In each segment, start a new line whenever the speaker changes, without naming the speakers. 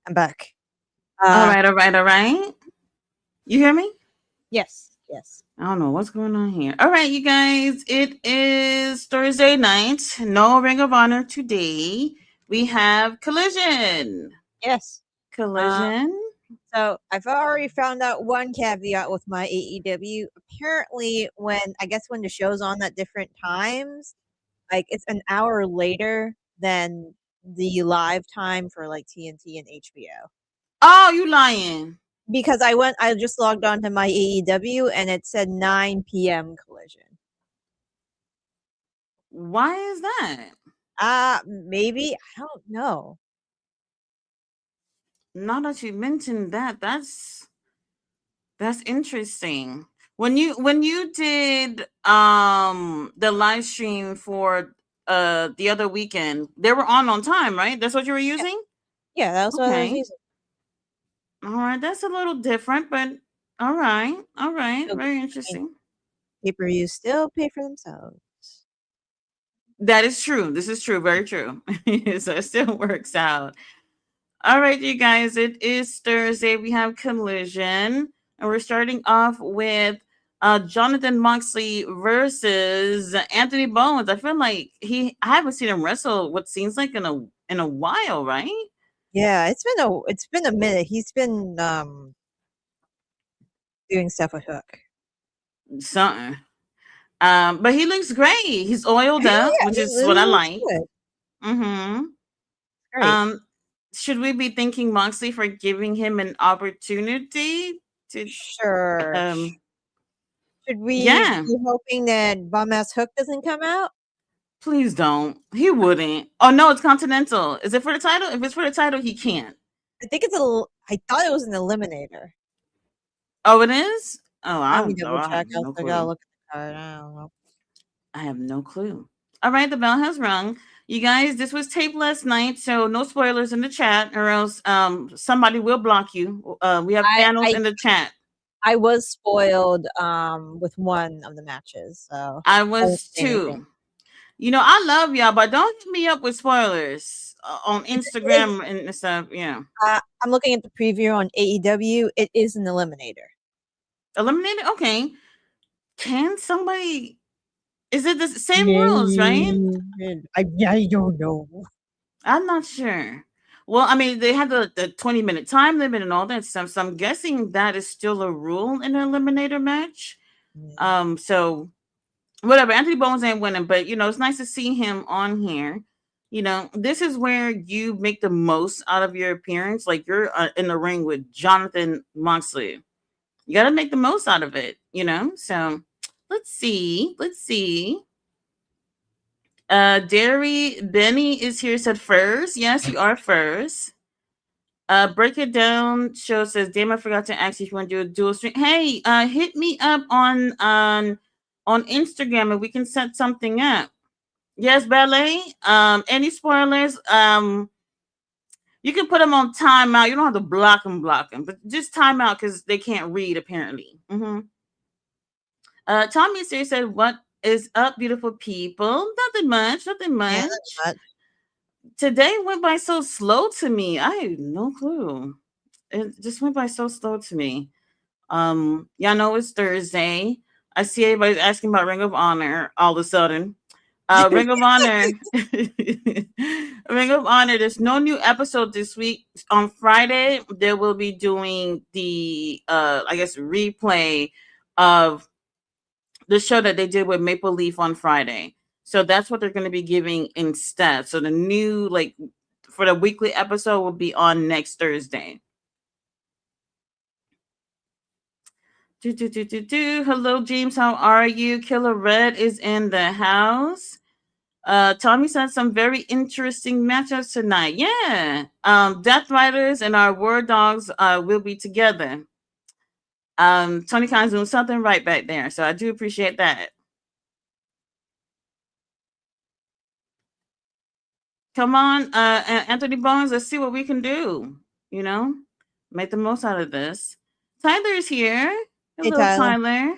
I'm back.
All right, all right, all right. You hear me?
Yes, yes.
I don't know what's going on here. All right, you guys. It is Thursday night. No Ring of Honor today. We have Collision.
Yes. Um,
Collision.
so I've already found out one caveat with my AEW. Apparently, when the show's on at different times, like it's an hour later than the live time for like TNT and HBO.
Oh, you lying.
Because I just logged on to my AEW and it said 9 p.m. Collision.
Why is that?
Maybe I don't know.
Now that you mentioned that, that's interesting. When you did the live stream for the other weekend, they were on time, right? That's what you were
Yeah,
using?
yeah, that was what I was
Okay.
using.
All right, that's a little different, but all right. All right.
Still,
Very
I mean,
interesting.
pay-per-views still pay for themselves.
That is true. This is true. Very true. So it still works out. All right, you guys, it is Thursday. We have Collision, and we're starting off with Jonathan Moxley versus Anthony Bowens. I feel like I haven't seen him wrestle what seems like in a while, right?
Yeah, it's been a minute. He's been doing stuff with Hook.
Something. But he looks great. He's oiled
Yeah,
up,
yeah,
which is
it
what I
looks
like.
good.
Mm-hmm.
Great.
Um, should we be thanking Moxley for giving him an opportunity to
Sure.
um
Should we
yeah,
be hoping that bum ass Hook doesn't come out?
please don't. He wouldn't. Oh no, it's Continental. Is it for the title? If it's for the title, he can't.
I think I thought it was an eliminator.
Oh, it is? Oh,
Let me
I
double
have
check.
no
I gotta
clue.
look at the card. I don't know.
I have no clue. All right, the bell has rung. You guys, this was taped last night, so no spoilers in the chat, or else somebody will block you. We have
I
Thanos
I
in the chat.
I was spoiled with one of the matches, so
I
I won't
was
say anything.
too. You know, I love y'all, but don't hit me up with spoilers on
It's
Instagram and stuff. Yeah,
I'm looking at the preview on AEW. It is an eliminator.
eliminated. Okay, can somebody? Is it the same rules, right?
Yeah, I don't know.
I'm not sure. Well, I mean, they had the 20-minute time limit and all that stuff, so I'm guessing that is still a rule in an eliminator match.
Yeah.
So whatever. Anthony Bones ain't winning, but it's nice to see him on here. This is where you make the most out of your appearance. Like you're in the ring with Jonathan Moxley. You got to make the most out of it. So let's see. Let's see. Dairy Benny is here. Said first. Yes, you are first. Break it down. Show says, "Damn, I forgot to ask you if you want to do a dual stream." Hey, hit me up on Instagram and we can set something up. Yes, ballet. Any spoilers? You can put them on timeout. You don't have to block them, but just timeout because they can't read apparently. Tommy Series said, "What is up, beautiful people? Nothing much. Nothing
Yeah,
much.
that's
Today went by so slow to me. I had no clue. It just went by so slow to me. Y'all know it's Thursday. I see everybody's asking about Ring of Honor all of a sudden. Ring of Honor. Ring of Honor. There's no new episode this week. On Friday, they will be doing the I guess replay of the show that they did with Maple Leaf on Friday. So that's what they're going to be giving instead. So the new for the weekly episode will be on next Thursday. Hello, James. How are you? Killer Red is in the house. Tommy said some very interesting matchups tonight. Yeah. Death Riders and our War Dogs will be together. Tony Khan's doing something right back there. So I do appreciate that. Come on, Anthony Bones, let's see what we can do. You know, make the most out of this. Tyler's here.
Hey,
Hello,
Tyler.
Tyler.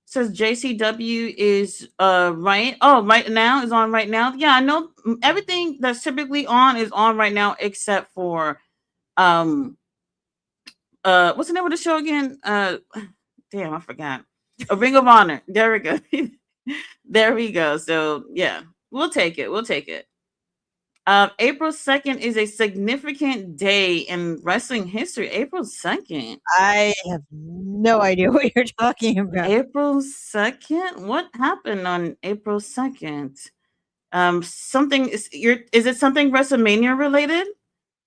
Says JCW is right. Oh, right now is on right now. Yeah, I know everything that's typically on is on right now except for Um, what's the name of the show again? Damn, I forgot. A Ring of Honor. There we go. There we go. So yeah, we'll take it. We'll take it. April 2nd is a significant day in wrestling history. April 2nd.
I have no idea what you're talking about.
April 2nd? What happened on April 2nd? Something is it something WrestleMania related?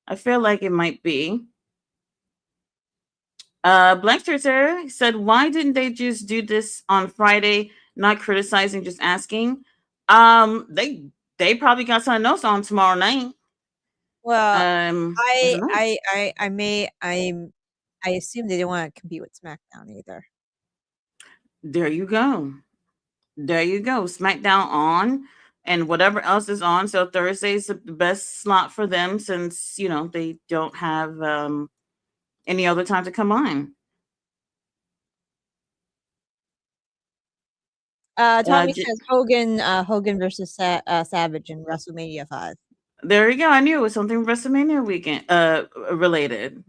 I feel like it might be. Blackster Sarah said, why didn't they just do this on Friday? Not criticizing, just asking. They probably got something else on tomorrow night.
Well,
I don't know.
I assume they didn't want to compete with SmackDown either.
There you go. There you go. SmackDown on and whatever else is on. So Thursday is the best slot for them since, they don't have any other time to come on.
Tommy says Hogan versus Savage in WrestleMania 5.
There you go. I knew it was something WrestleMania weekend related.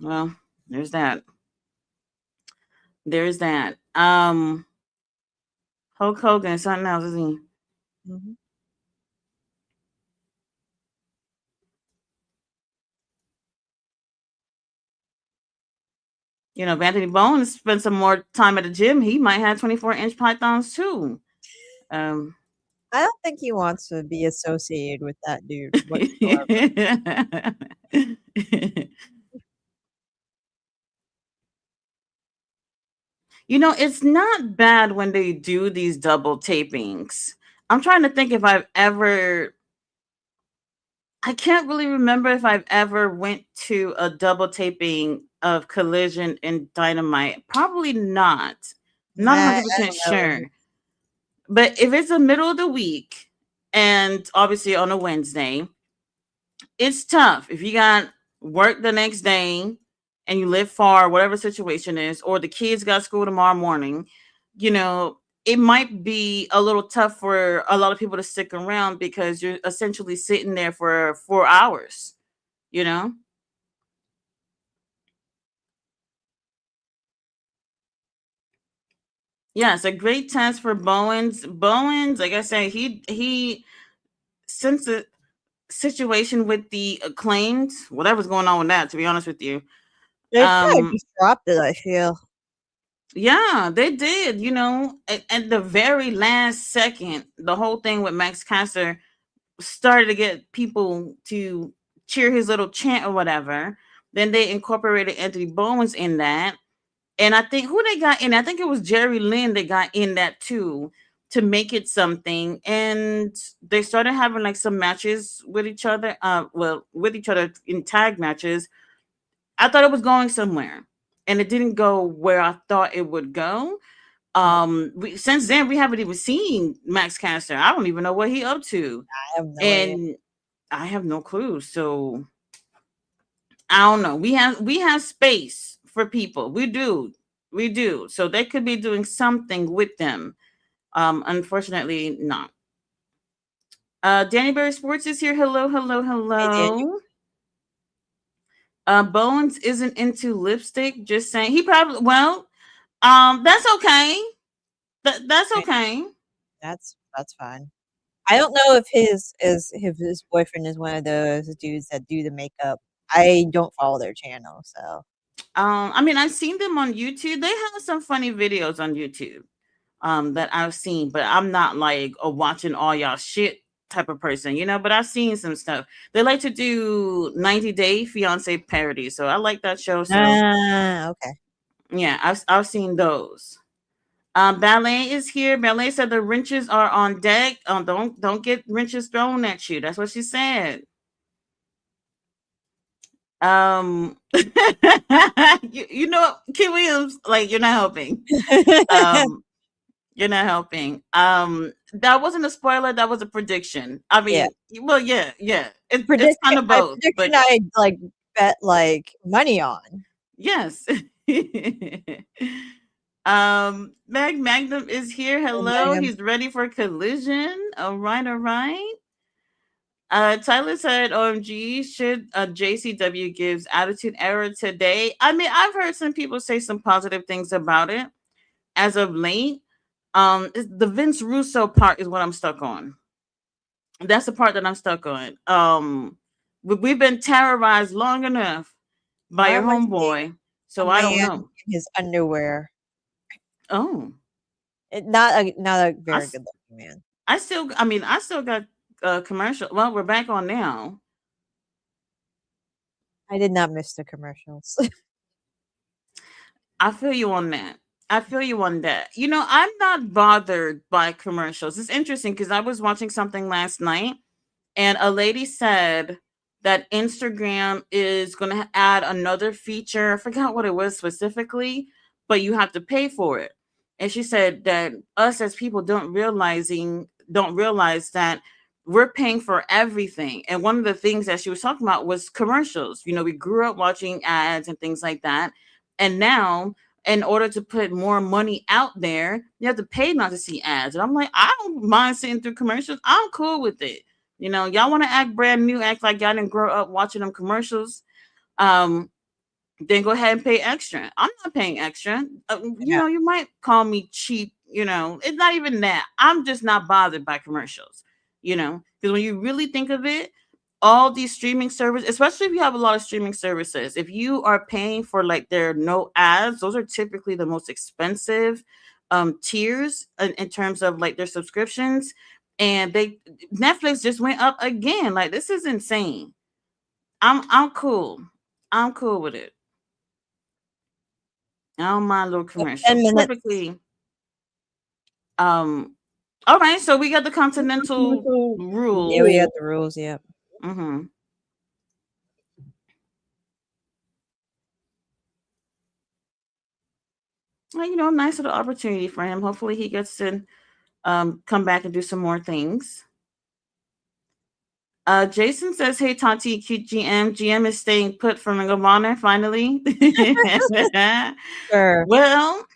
Well, there's that. There's that. Hulk Hogan, something else, isn't he?
Mm-hmm.
Anthony Bones spent some more time at the gym. He might have 24-inch pythons too.
I don't think he wants to be associated with that dude whatsoever.
It's not bad when they do these double tapings. I'm trying to think if I can't really remember if I've ever went to a double taping of Collision and Dynamite. Probably not. Not 100% sure. But if it's the middle of the week and obviously on a Wednesday, it's tough. If you got work the next day and you live far, whatever situation is, or the kids got school tomorrow morning, it might be a little tough for a lot of people to stick around because you're essentially sitting there for 4 hours, Yeah, it's a great test for Bowens. Bowens, like I said, he since the situation with the Acclaimed, whatever's going on with that, to be honest with you.
They probably just dropped it, I feel.
Yeah, they did. At the very last second, the whole thing with Max Caster started to get people to cheer his little chant or whatever. Then they incorporated Anthony Bowens in that. And I think who they got in, I think it was Jerry Lynn that got in that too to make it something. And they started having like some matches with each other, with each other in tag matches. I thought it was going somewhere and it didn't go where I thought it would go. Since then we haven't even seen Max Caster. I don't even know what he up to.
I have no idea.
I have no clue. So I don't know. We have space for people. We do. So they could be doing something with them. Unfortunately, not. Danny Berry Sports is here. Hello. Hey, Bowens isn't into lipstick. Just saying. He probably that's okay. That's okay.
That's fine. I don't know if his boyfriend is one of those dudes that do the makeup. I don't follow their channel, so.
I've seen them on YouTube. They have some funny videos on YouTube that I've seen, but I'm not like a watching all y'all shit type of person, but I've seen some stuff. They like to do 90 Day Fiance parodies, so I like that show. So
okay.
Yeah, I've seen those. Ballet is here. Ballet said the wrenches are on deck. Don't get wrenches thrown at you. That's what she said. you know, Kim Williams, like you're not helping. You're not helping. That wasn't a spoiler. That was a prediction. I mean, well, yeah. It's kind of both.
Prediction I like bet like money on.
Yes. Magnum is here. Hello. He's ready for Collision. All right. Tyler said, "OMG, should JCW gives Attitude Era today?" I mean, I've heard some people say some positive things about it as of late. The Vince Russo part is what I'm stuck on. That's the part that I'm stuck on. We've been terrorized long enough by
Why
your
am I seeing
homeboy,
a
so I don't
man
know.
in his underwear?
Oh,
Not a
I,
very
s-
good looking man.
I still got commercial. Well, we're back on now.
I did not miss the commercials.
I feel you on that. I feel you on that. You know, I'm not bothered by commercials. It's interesting because I was watching something last night and a lady said that Instagram is going to add another feature. I forgot what it was specifically, but you have to pay for it. And she said that us as people don't realize that we're paying for everything. And one of the things that she was talking about was commercials. You know, we grew up watching ads and things like that. And now in order to put more money out there, you have to pay not to see ads. And I'm like, I don't mind sitting through commercials. I'm cool with it. You know, y'all want to act brand new, act like y'all didn't grow up watching them commercials. Um, then go ahead and pay extra. I'm not paying extra. You
Yeah.
know, you might call me cheap. You know, it's not even that. I'm just not bothered by commercials. You know, because when you really think of it, all these streaming services, especially if you have a lot of streaming services, if you are paying for like their no ads, those are typically the most expensive tiers in terms of like their subscriptions. And they Netflix just went up again. Like this is insane. I'm cool. I'm cool with it. I don't mind little
Yep, 10
commercials.
minutes.
Typically, um, all right. So we got the continental
Yeah, we
rule.
got the rules. Yep.
Mm-hmm. Well, you know, nice little opportunity for him. Hopefully, he gets to come back and do some more things. Jason says, "Hey, Tati, cute GM. GM is staying put for Ring of Honor finally."
Sure.
Well,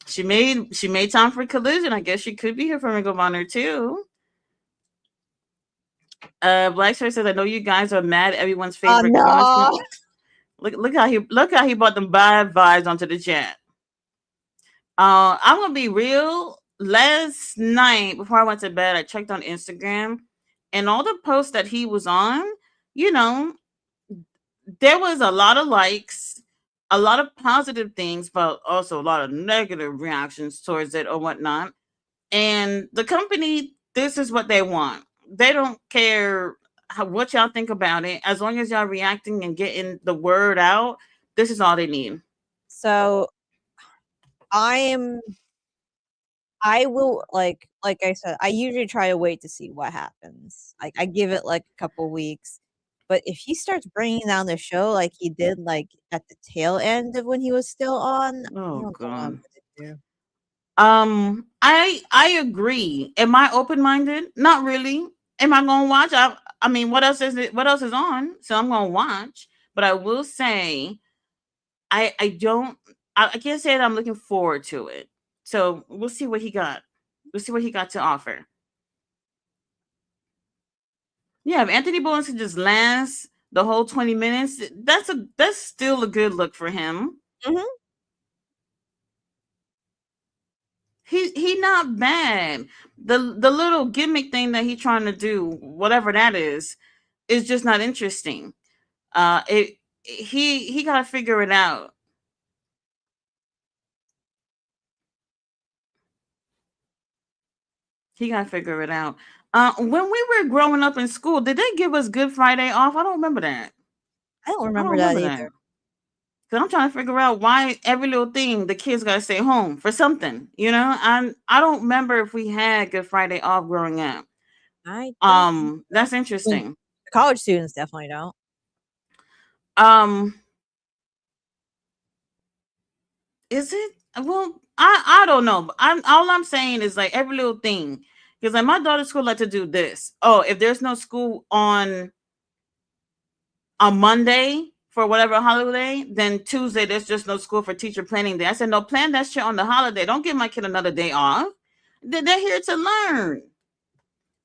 she made time for Collision. I guess she could be here for Ring of Honor too. Black Shirt says, "I know you guys are mad. Everyone's
Oh
favorite commercial."
no.
Look how he brought them bad vibes onto the chat. I'm gonna be real. Last night before I went to bed, I checked on Instagram, and all the posts that he was on, you know, there was a lot of likes, a lot of positive things, but also a lot of negative reactions towards it or whatnot. And the company, this is what they want. They don't care what y'all think about it. As long as y'all reacting and getting the word out, this is all they need.
So I am. I will like I said. I usually try to wait to see what happens. Like I give it like a couple weeks. But if he starts bringing down the show like he did like at the tail end of when he was still on, I
Oh
don't know
god.
what to do.
I agree. Am I open minded? Not really. Am I gonna watch? I mean, what else is it? What else is on? So I'm gonna watch. But I will say, I don't. I can't say that I'm looking forward to it. So we'll see what he got. We'll see what he got to offer. Yeah, if Anthony Bowens can just last the whole 20 minutes, that's still a good look for him.
Mhm.
He not bad. The little gimmick thing that he trying to do, whatever that is just not interesting. It he got to figure it out. He got to figure it out. When we were growing up in school, did they give us Good Friday off? I don't remember that.
I don't
I don't
remember that
remember that.
either.
Cause I'm trying to figure out why every little thing the kids gotta stay home for something. You know, I don't remember if we had Good Friday off growing up.
I don't remember that.
That's
I mean,
interesting.
college students definitely don't.
Um, is it? Well, I don't know. But I'm saying is like every little thing. Because like my daughter's school like to do this. Oh, if there's no school on Monday for whatever holiday, then Tuesday there's just no school for teacher planning day. I said, no, plan that shit on the holiday. Don't give my kid another day off. They're here to learn.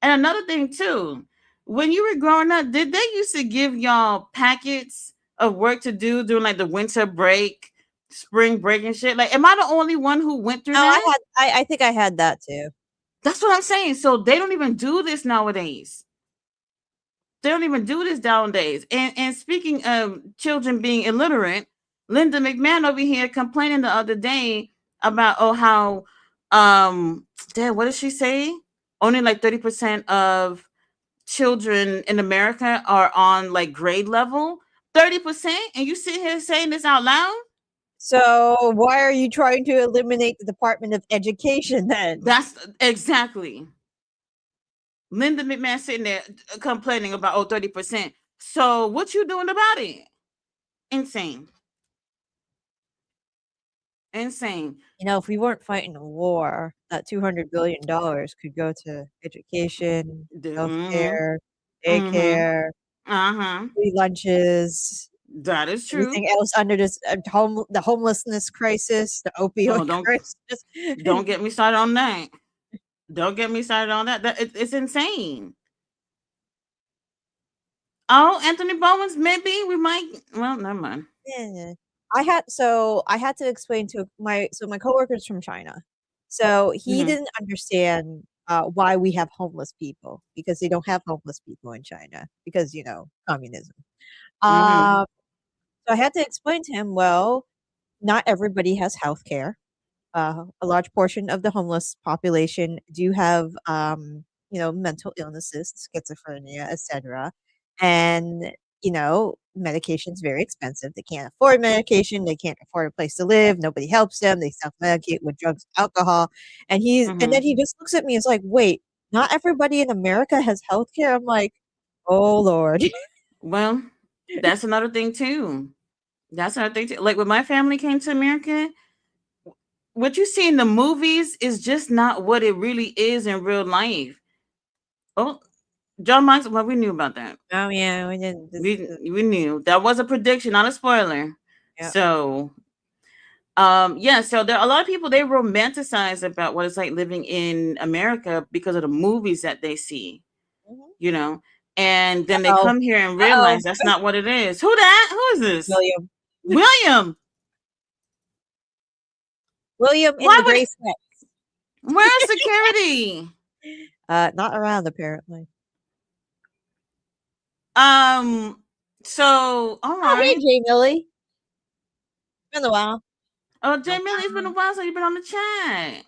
And another thing too, when you were growing up, did they used to give y'all packets of work to do during like the winter break, spring break and shit? Like, am I the only one who went through
No,
that?
I think I had that too.
That's what I'm saying. So they don't even do this nowadays. They don't even do this nowadays. And speaking of children being illiterate, Linda McMahon over here complaining the other day about how dad, what did she say? Only like 30% of children in America are on like grade level. 30%, and you sit here saying this out loud?
So why are you trying to eliminate the Department of Education then?
That's exactly. Linda McMahon sitting there complaining about 30%. So what you doing about it? Insane. Insane.
You know, if we weren't fighting a war, that $200 billion could go to education,
Mm-hmm.
healthcare,
Mm-hmm.
daycare,
Uh-huh.
free lunches,
That is true.
everything else under this the homelessness crisis, the opioid
Oh, don't
crisis.
don't get me started on that. Don't get me started on that. It's insane. Oh, Anthony Bowens, maybe we might. Well, never mind.
Yeah. I had to explain to my coworker's from China. So he
Mm-hmm.
didn't understand why we have homeless people because they don't have homeless people in China because communism.
Mm-hmm.
Um, so I had to explain to him, well, not everybody has health care. A large portion of the homeless population do have, mental illnesses, schizophrenia, etc. And, medication's very expensive. They can't afford medication. They can't afford a place to live. Nobody helps them. They self-medicate with drugs, alcohol. And then
Mm-hmm.
he just looks at me and is like, wait, not everybody in America has health care. I'm like, oh Lord.
Well, that's another thing too. That's another thing too. Like when my family came to America, what you see in the movies is just not what it really is in real life. Oh, John Michael, well, we knew about that.
Oh yeah, we did this.
We knew that was a prediction, not a spoiler.
Yeah.
So yeah, so there are a lot of people they romanticize about what it's like living in America because of the movies that they see,
Mhm.
you know, and then they
Uh-oh.
come here and
Uh-oh.
realize that's not what it is. Who that? Who is this?
William.
William.
William in
Why
the
would
gray
it?
sweats.
Where's security?
Not around apparently.
Um. So all
Oh, hey,
right.
Jay Millie. Been a while.
Oh, Jay
Long
Millie, it's been a
time.
while since you've been on the chat.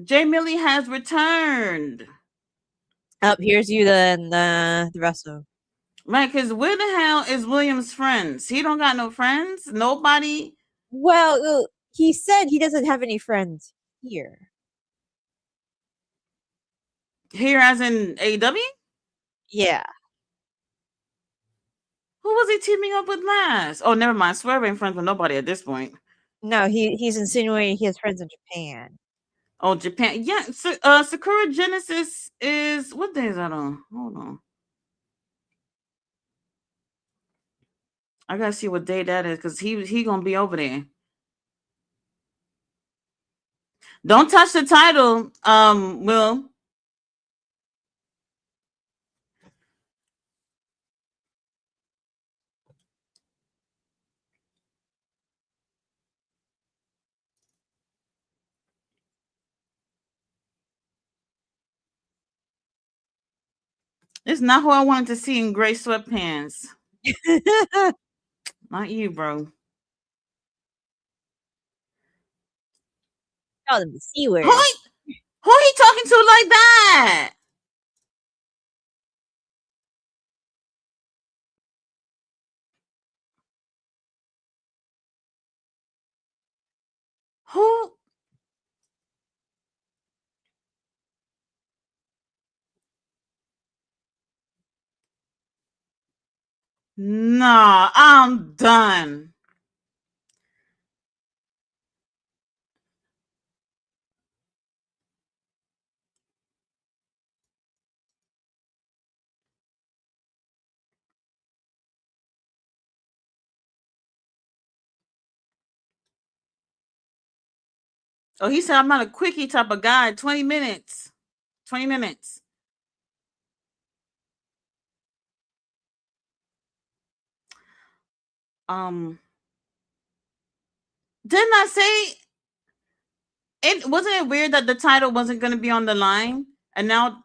Jay Millie has returned.
Up here's you then the rest of them.
Right, because where the hell is William's friends? He don't got no friends. Nobody
Well, he said he doesn't have any friends here.
here, as in AEW.
Yeah.
Who was he teaming up with last? Oh, never mind. Swerve ain't friends with nobody at this point.
No, he's insinuating he has friends in Japan.
Oh, Japan. Yeah, Sakura Genesis is what day is that on? Hold on. I gotta see what day that is because he gonna be over there. Don't touch the title, Will. It's not who I wanted to see in gray sweatpants. Not you, bro.
Call them the C
Who
word.
who he talking to like that? Who? Nah, I'm done. Oh, he said I'm not a quickie type of guy. 20 minutes. 20 minutes. Didn't I say it? Wasn't it weird that the title wasn't going to be on the line, and now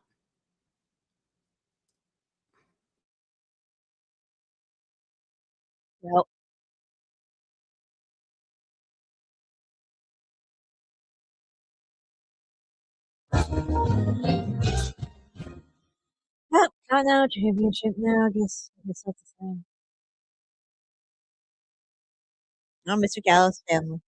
Well, yep, got no championship now. Guess that's the same. Oh, Mr. Gallus family.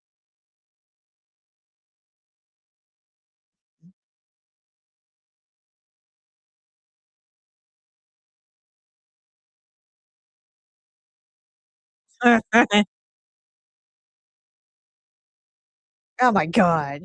Oh my god.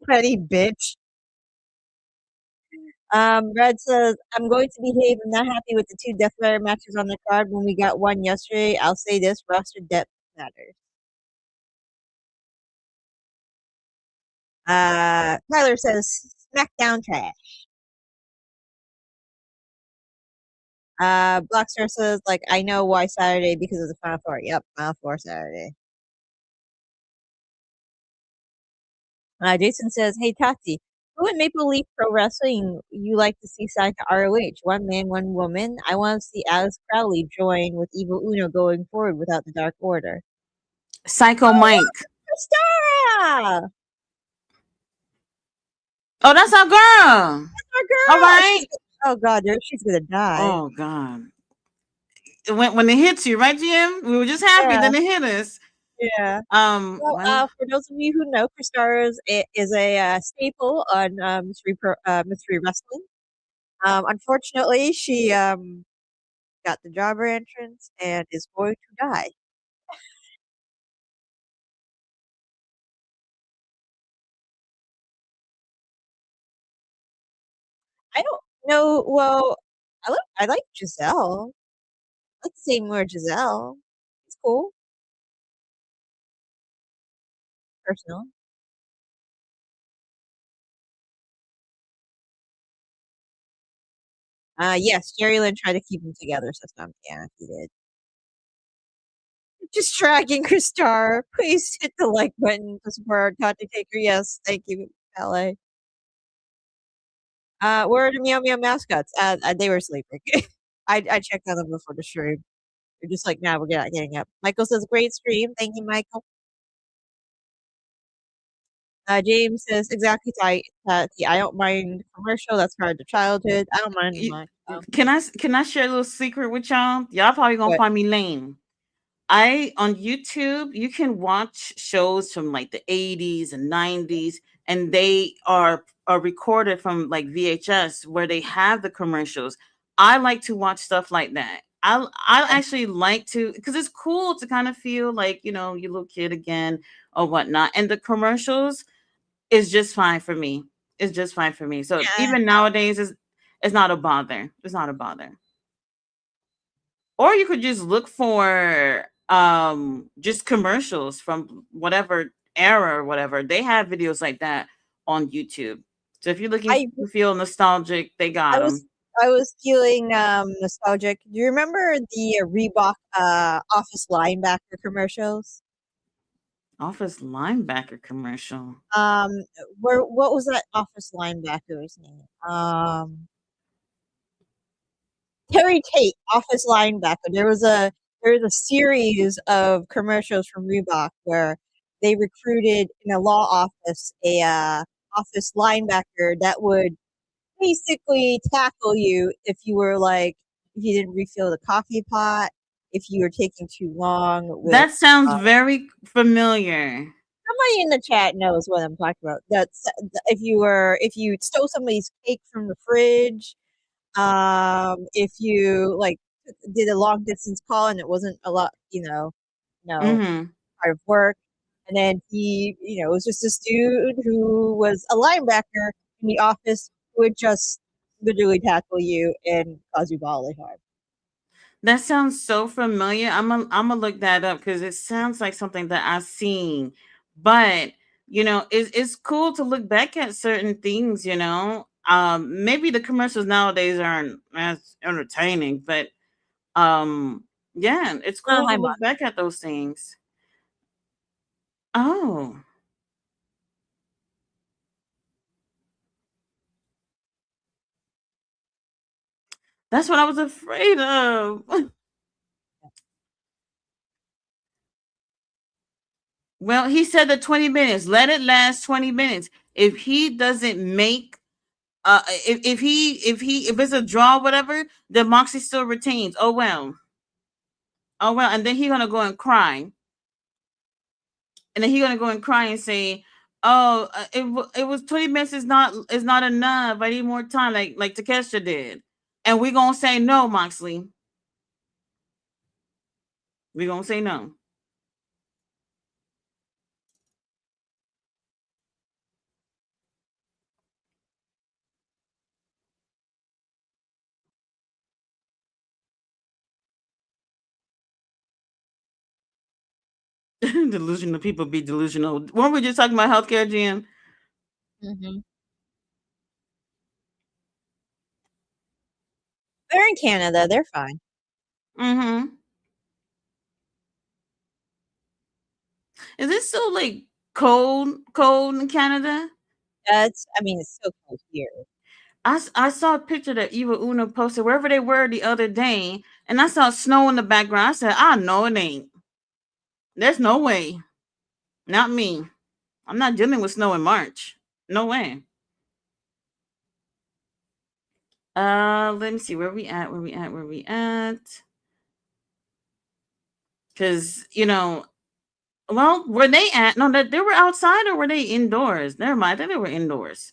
Petty bitch. Red says, I'm going to behave. I'm not happy with the two Deathfire matches on the card when we got one yesterday. I'll say this roster depth matters. Tyler says, SmackDown trash. Blackstar says, like, I know why Saturday because of the Final Four. Yep, Final Four Saturday. Jason says, hey, Tati, who in Maple Leaf Pro Wrestling you like to see signed to ROH? One man, one woman. I want to see Alex Crowley join with Evil Uno going forward without the Dark Order.
Psycho Mike.
Stara!
Oh, that's our girl.
That's our
All
girl!
right.
Oh, God, she's going to die.
Oh God. When it hits you, right, Jim? We were just happy,
Yeah.
then it hit us.
Yeah. Well,
Well,
for those of you who know, Chris Stars is a staple on Mystery Wrestling. Unfortunately, she got the jobber entrance and is going to die. I don't know. Well, I like Giselle. I like to say more Giselle. It's cool, personal. Yes, Jerry Lynn tried to keep them together system. Yeah, he did. Just tracking Chris Star. Please hit the like button to support our content taker. Yes, thank you, LA. Where are the Meow Meow mascots? They were sleeping. I checked on them before the stream. They're just like, nah, we're not getting up. Michael says, great stream. Thank you, Michael. James says, exactly, Tati. I don't mind commercial. That's part of the childhood. I don't mind
you,
much.
can I share a little secret with y'all? Y'all probably gonna
But
find me lame. I on YouTube, you can watch shows from like the 80s and 90s, and they are recorded from like VHS where they have the commercials. I like to watch stuff like that. I actually like to because it's cool to kind of feel like your little kid again or whatnot. And the commercials is just fine for me. It's just fine for me. So
yeah,
even nowadays, it's not a bother. It's not a bother. Or you could just look for just commercials from whatever era or whatever. They have videos like that on YouTube. So if you're looking
I
to feel nostalgic, they
I
got
was
them.
I was feeling nostalgic. Do you remember the Reebok office linebacker commercials?
Office linebacker commercial.
Um, where what was that office linebacker's name? Terry Tate, office linebacker. There was a series of commercials from Reebok where they recruited in a law office a office linebacker that would basically tackle you if you were like if you didn't refill the coffee pot, if you were taking too long with.
That sounds
Uh,
very familiar.
Somebody in the chat knows what I'm talking about. That's if you stole somebody's cake from the fridge, if you like did a long distance call, and it wasn't a lot,
Mm-hmm.
hard work. And then he, was just this dude who was a linebacker in the office who would just literally tackle you and cause you bodily harm.
That sounds so familiar. I'm gonna look that up because it sounds like something that I've seen. But it's cool to look back at certain things. Maybe the commercials nowadays aren't as entertaining, but yeah, it's cool
Hi,
to
Mom.
look back at those things. Oh, that's what I was afraid of. Well, he said the 20 minutes. Let it last 20 minutes. If he doesn't make if it's a draw, whatever, then Moxie still retains. Oh well. Oh well. And then he's gonna go and cry. And then he's gonna go and cry and say, "Oh, it was 20 minutes is not enough. I need more time, like Takesha did." And we gonna say no, Moxley. We gonna say no. Delusional people be delusional. Weren't we just talking about healthcare, Jen?
Mm-hmm. They're in Canada. They're fine.
Mm-hmm. Is it still like cold in Canada?
I mean, it's so cold here.
I saw a picture that Eva Una posted wherever they were the other day, and I saw snow in the background. I said, I know it ain't. There's no way. Not me. I'm not dealing with snow in March. No way. Let me see where we at. Where we at? Where we at? Because well, were they at? No, they were outside or were they indoors? Never mind. I think they were indoors.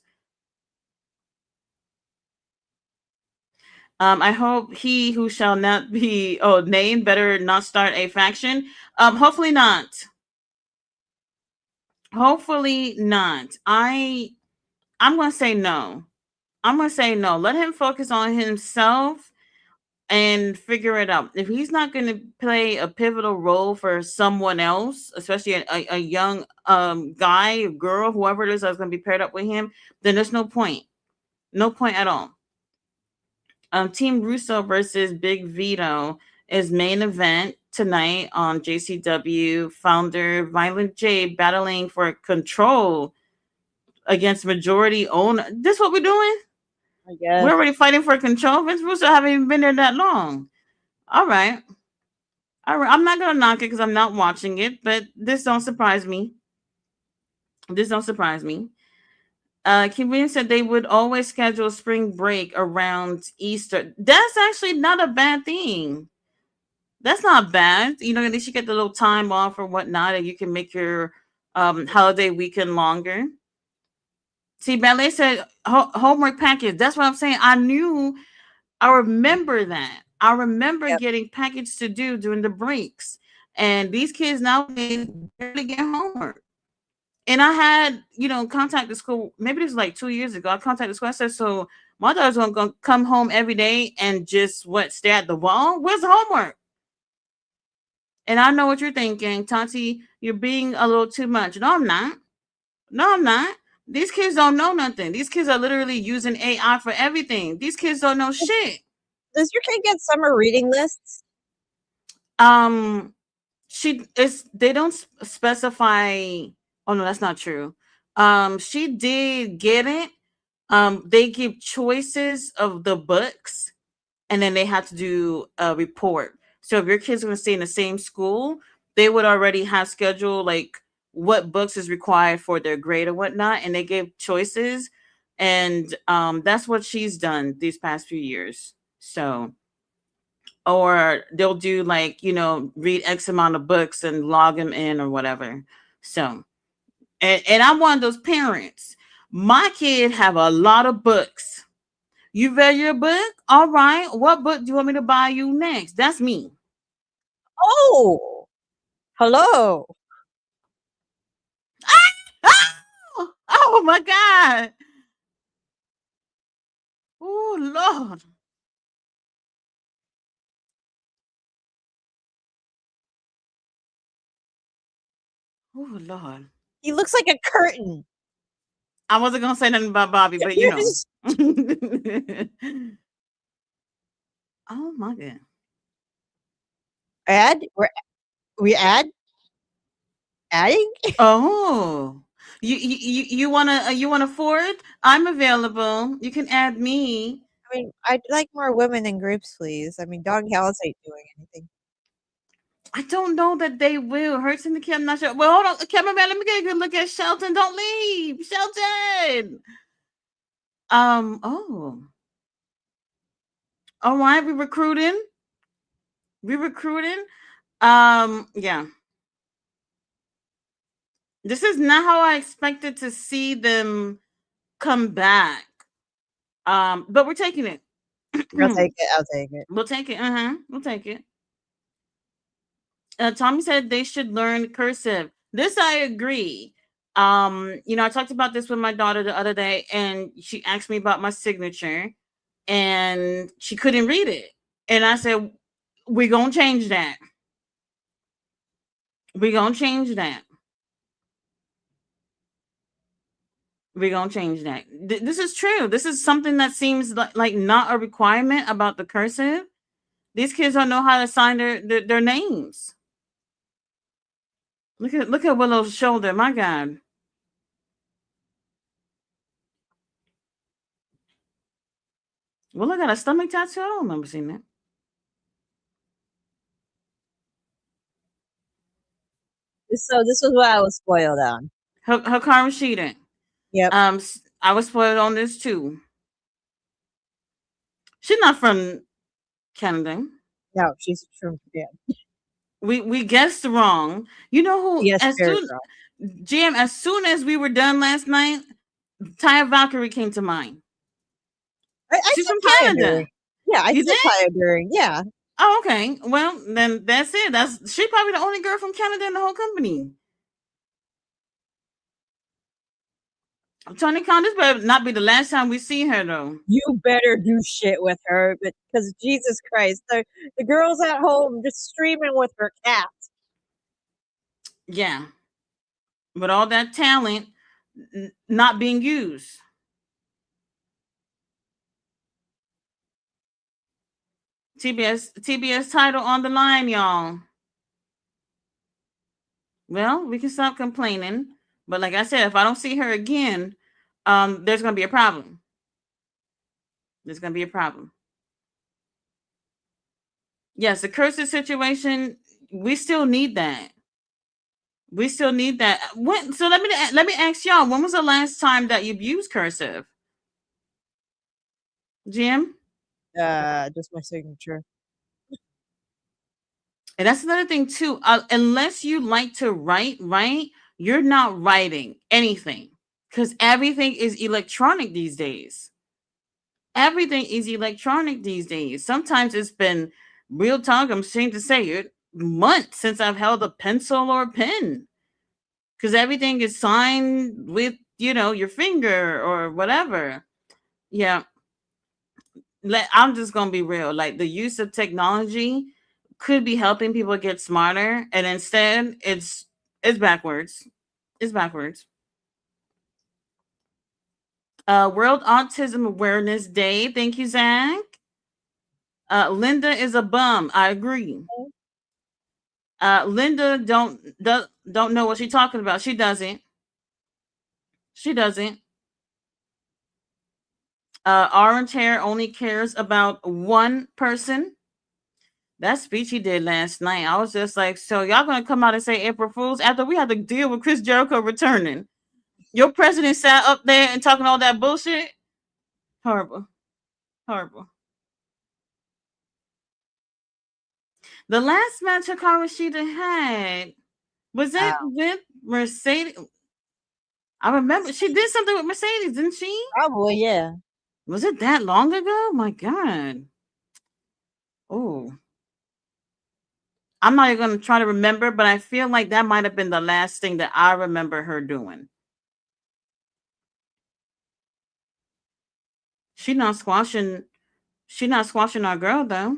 I hope he who shall not be named better not start a faction. Hopefully not. Hopefully not. I'm gonna say no. I'm gonna say no. Let him focus on himself and figure it out. If he's not gonna play a pivotal role for someone else, especially a young guy, girl, whoever it is that's gonna be paired up with him, then there's no point. No point at all. Team Russo versus Big Vito is main event tonight on JCW. Founder Violent J battling for control against majority owner. This what we're doing?
I
We're
guess.
already fighting for control. Vince Russo haven't even been there that long. All right. All right. I'm not gonna knock it because I'm not watching it, but this don't surprise me. This don't surprise me. Kim Williams said they would always schedule spring break around Easter. That's actually not a bad thing. That's not bad. At least you get the little time off or whatnot, and you can make your holiday weekend longer. See, Ballet said homework package. That's what I'm saying. I remember that. I remember
Yep.
getting package to do during the breaks. And these kids nowadays barely get homework. And I had, contact the school. Maybe this was like 2 years ago. I contacted the school. I said, so my daughter's gonna come home every day and just stare at the wall. Where's the homework? And I know what you're thinking, Tati. You're being a little too much. No, I'm not. No, I'm not. These kids don't know nothing. These kids are literally using AI for everything. These kids don't know shit.
Does your kid get summer reading lists?
Um, they don't specify. Oh no, that's not true. She did get it. They give choices of the books, and then they have to do a report. So if your kids are going to stay in the same school, they would already have scheduled like what books is required for their grade or whatnot, and they give choices, and that's what she's done these past few years. So, or they'll do like read X amount of books and log them in or whatever. So, and I'm one of those parents. My kid have a lot of books You read your book? All right. What book do you want me to buy you next? That's me.
Oh, hello.
Oh, oh my God. Oh, Lord. Oh, Lord.
He looks like a curtain.
I wasn't going to say nothing about Bobby, but you know. Oh, my God.
Add? We adding?
Oh. You wanna forward? I'm available. You can add me.
I mean, I'd like more women in groups, please. I mean, Dog House ain't doing anything.
I don't know that they will. Hurts in the kid. I'm not sure. Well, hold on, cameraman. Let me get a good look at Shelton. Don't leave, Shelton. Oh. All right. We recruiting. We recruiting. Yeah. This is not how I expected to see them come back. But we're taking it.
I'll take it. I'll take it.
We'll take it. We'll take it. Tommy said they should learn cursive. This I agree. I talked about this with my daughter the other day, and she asked me about my signature, and she couldn't read it. And I said, "We're gonna change that. We're gonna change that. We're gonna change that." This is true. This is something that seems like not a requirement about the cursive. These kids don't know how to sign their names. Look at Willow's shoulder. My God. Willow got a stomach tattoo. I don't remember seeing that.
So this was what I was spoiled on.
Her car was cheating.
Yep.
I was spoiled on this too. She's not from Canada.
No, she's from Japan.
We guessed wrong. You know who?
Yes, very wrong.
Jim, as soon as we were done last night, Taya Valkyrie came to mind. She's from Canada.
Yeah, I said Taya during. Yeah.
Oh, okay. Well, then that's it. She's probably the only girl from Canada in the whole company. Tony Khan, this better not be the last time we see her, though.
You better do shit with her, because Jesus Christ, the girl's at home just streaming with her cat.
Yeah, but all that talent not being used. TBS title on the line, y'all. Well, we can stop complaining, but like I said, if I don't see her again, there's gonna be a problem. There's gonna be a problem. Yes, the cursive situation, we still need that. We still need that. So let me ask y'all, when was the last time that you've used cursive? Jim?
Just my signature.
And that's another thing too. Unless you like to write, you're not writing anything because everything is electronic these days. Everything is electronic these days. Sometimes it's been real talk. I'm ashamed to say it, months since I've held a pencil or a pen because everything is signed with your finger or whatever. Yeah, I'm just gonna be real. Like the use of technology could be helping people get smarter, and instead it's backwards. It's backwards. World Autism Awareness Day. Thank you, Zach. Linda is a bum. I agree. Linda don't know what she's talking about. She doesn't. She doesn't. Orange hair only cares about one person. That speech he did last night, I was just like, so y'all gonna come out and say April Fools after we had to deal with Chris Jericho returning? Your president sat up there and talking all that bullshit. Horrible. Horrible. The last match Hikaru Shida had, was it with Mercedes? I remember she did something with Mercedes, didn't she?
Probably, yeah.
Was it that long ago? My God. Oh, I'm not even going to try to remember, but I feel like that might have been the last thing that I remember her doing. She not squashing. She not squashing our girl though.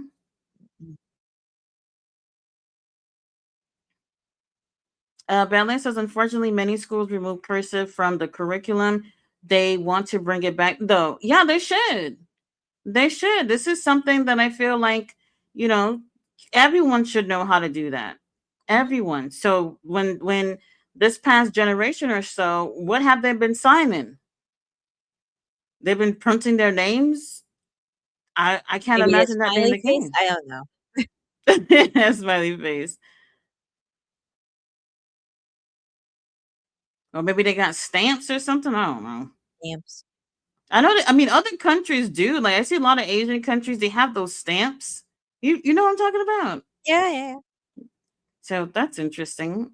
Mm.
Ballet says, unfortunately, many schools remove cursive from the curriculum. They want to bring it back, though. Yeah, they should. They should. This is something that I feel like, you know, everyone should know how to do that.
Mhm.
Everyone. So when this past generation or so, what have they been signing? They've been printing their names. I can't
Maybe a
imagine that being
smiley
the
face?
case.
I don't know.
Smiley face. Or maybe they got stamps or something. I don't know.
Stamps.
I know that. I mean, other countries do. Like I see a lot of Asian countries. They have those stamps. You know what I'm talking about.
Yeah, yeah, yeah.
So that's interesting.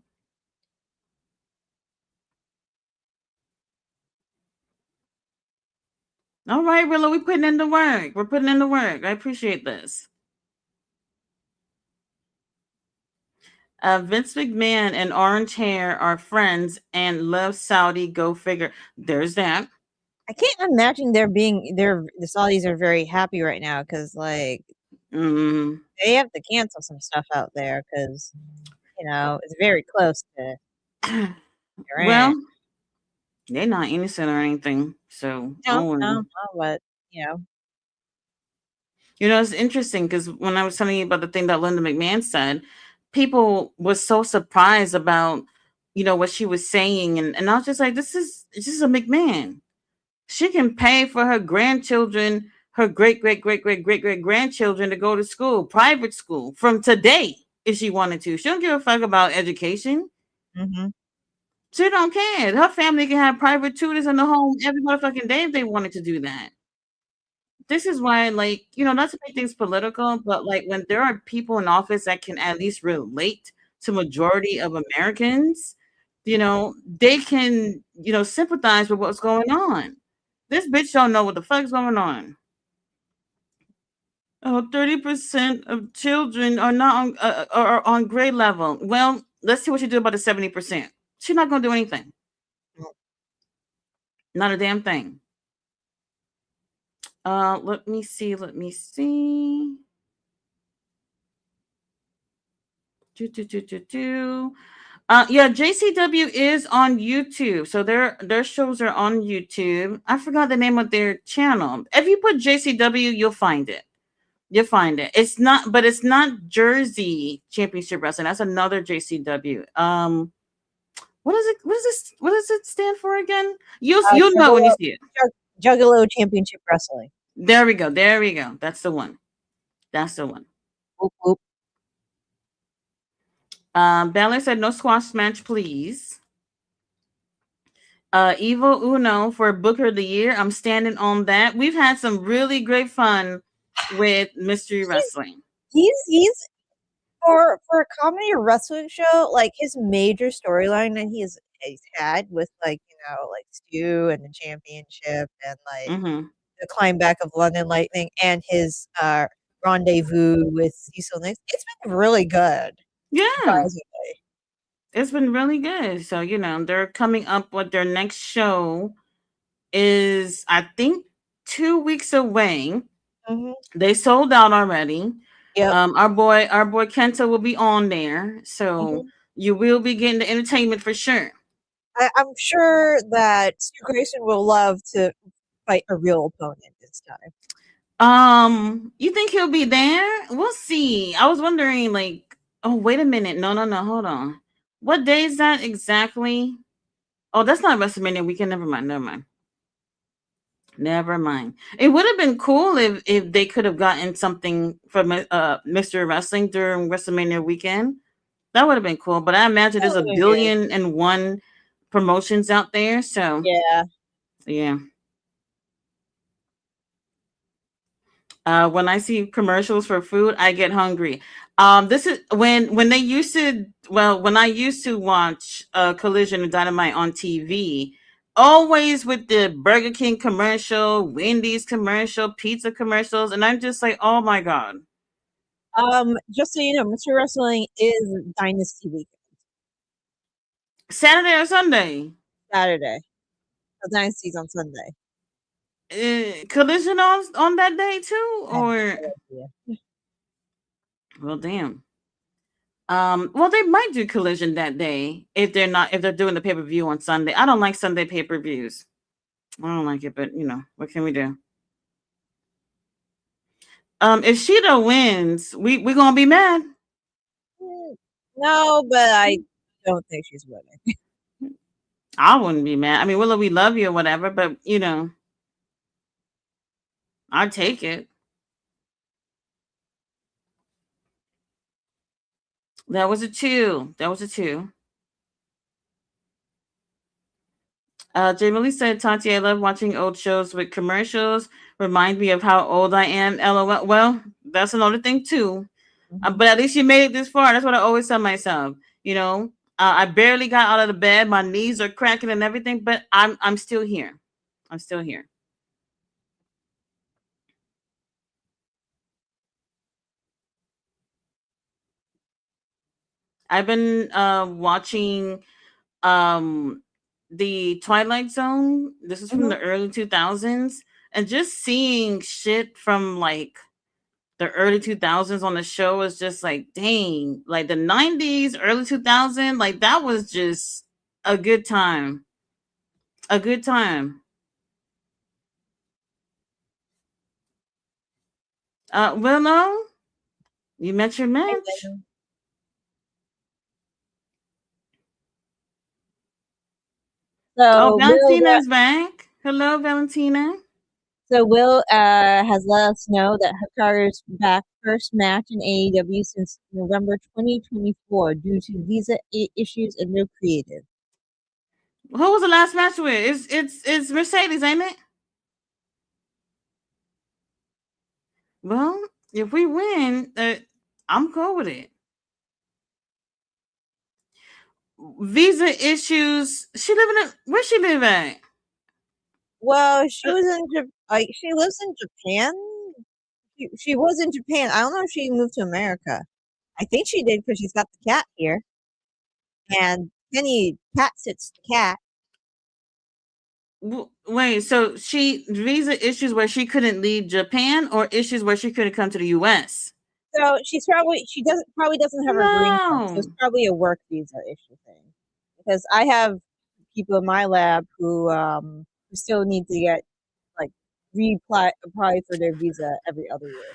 All right, Willow, we putting in the work. We're putting in the work. I appreciate this. Vince McMahon and Orange Hair are friends and love Saudi. Go figure. There's that.
I can't imagine the Saudis are very happy right now because like
Mm.
they have to cancel some stuff out there because it's very close to
Well,
Iran.
they're not innocent or anything. So
No,
don't
no,
worry.
no, but you know,
It's interesting because when I was telling you about the thing that Linda McMahon said, people was so surprised about, what she was saying. And I was just like, this is a McMahon. She can pay for her grandchildren, her great, great, great, great, great, great grandchildren to go to school, private school from today if she wanted to. She don't give a fuck about education.
hmm
She don't care. Her family can have private tutors in the home every motherfucking day if they wanted to do that. This is why, like, not to make things political, but like when there are people in office that can at least relate to majority of Americans, they can, sympathize with what's going on. This bitch don't know what the fuck's going on. Oh, 30% of children are not are on grade level. Well, let's see what you do about the 70%. She's not gonna do anything. Not a damn thing. Let me see. Let me see. Do, do, do, do, do. Yeah, JCW is on YouTube, so their shows are on YouTube. I forgot the name of their channel. If you put JCW, you'll find it. You'll find it. It's not Jersey Championship Wrestling. That's another JCW. What is it? What is this? What does it stand for again? You'll know when you
Juggalo,
see it.
Juggalo Championship Wrestling.
There we go. There we go. That's the one. That's the one.
Whoop, whoop.
Balor said no squash match, please. Evo Uno for Booker of the Year. I'm standing on that. We've had some really great fun with Mystery
He's
Wrestling.
he's for a comedy or wrestling show, like his major storyline that he's had with like like Stu and the championship and like
Mm-hmm.
the climb back of London Lightning and his rendezvous with Cecil Nix. It's been really good,
Yeah,
surprisingly.
it's been really good. So, they're coming up with their next show is, I think, 2 weeks away.
hmm
They sold out already.
Yep.
Our boy Kenta will be on there. So
hmm
you will be getting the entertainment for sure.
I'm sure that Stu Grayson will love to fight a real opponent this time.
You think he'll be there? We'll see. I was wondering, like, oh, wait a minute. No, no, no, hold on. What day is that exactly? Oh, that's not WrestleMania weekend. Never mind. Never mind. Never mind. It would have been cool if they could have gotten something from Mr. Wrestling during WrestleMania weekend. That would have been cool. But I imagine
That
there's a
would be good.
billion and one promotions out there. So
Yeah.
yeah. When I see commercials for food, I get hungry. This is when they used to. Well, when I used to watch Collision and Dynamite on TV, always with the Burger King commercial, Wendy's commercial, pizza commercials, and I'm just like, oh my god.
Just so you know, Mr. Wrestling is Dynasty Week
Saturday or Sunday?
Saturday. The Dynasty's on Sunday.
Collision on that day too,
I have
or
no idea.
well, damn. Well, they might do Collision that day if they're doing the pay per view on Sunday. I don't like Sunday pay per views. I don't like it, but what can we do? If Sheeta wins, we gonna be mad.
No, but I don't think she's winning.
I wouldn't be mad. I mean, Willow, we love you or whatever, but I'd take it. That was a 2. That was a 2. Jamie Lee said, Tati, I love watching old shows with commercials. Remind me of how old I am. LOL. Well, that's another thing too. But at least you made it this far. That's what I always tell myself. I barely got out of the bed. My knees are cracking and everything, but I'm still here. I'm still here. I've been watching the Twilight Zone. This is from the early 2000s, and just seeing shit from like the early 2000s on the show is just like, dang, like the 90s, early 2000s, like that was just a good time. A good time. Willow, you met your match. Oh,
So
Valentina's back. Hello, Valentina.
Will has let us know that Hikaru's back first match in AEW since November 2024 due to visa issues and no creative.
Who was the last match with? It's Mercedes, ain't it? Well, if we win, I'm cool with it. Visa issues. She living in where she live at?
Well, she was in she lives in Japan. She was in Japan. I don't know if she moved to America. I think she did because she's got the cat here, and Kenny cat sits the cat.
Wait, so she visa issues where she couldn't leave Japan, or issues where she couldn't come to the U.S.
So she doesn't have her green card. So it's probably a work visa issue thing. Because I have people in my lab who still need to get like apply for their visa every other year.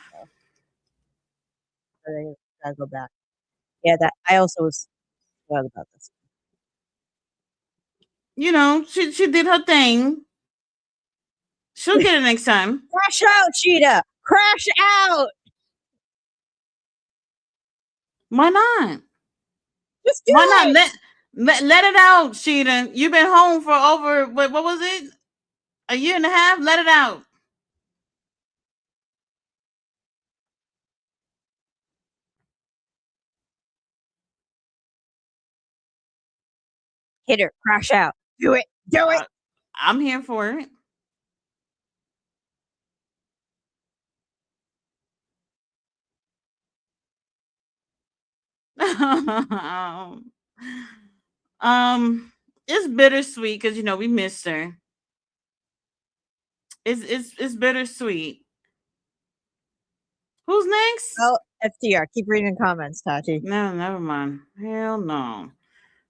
So they gotta go back. Yeah, that I also was glad about this.
She did her thing. She'll get it next time.
Crash out, Cheetah! Crash out!
Why not?
Just do
Why
it!
not let it out, Cheetah? You've been home for over what was it? A year and a half? Let it out.
Hit her, crash out. Do it. Do it.
I'm here for it. It's bittersweet because we missed her. It's bittersweet. Who's next?
Oh, FTR. Keep reading comments, Tati.
No, never mind. Hell no.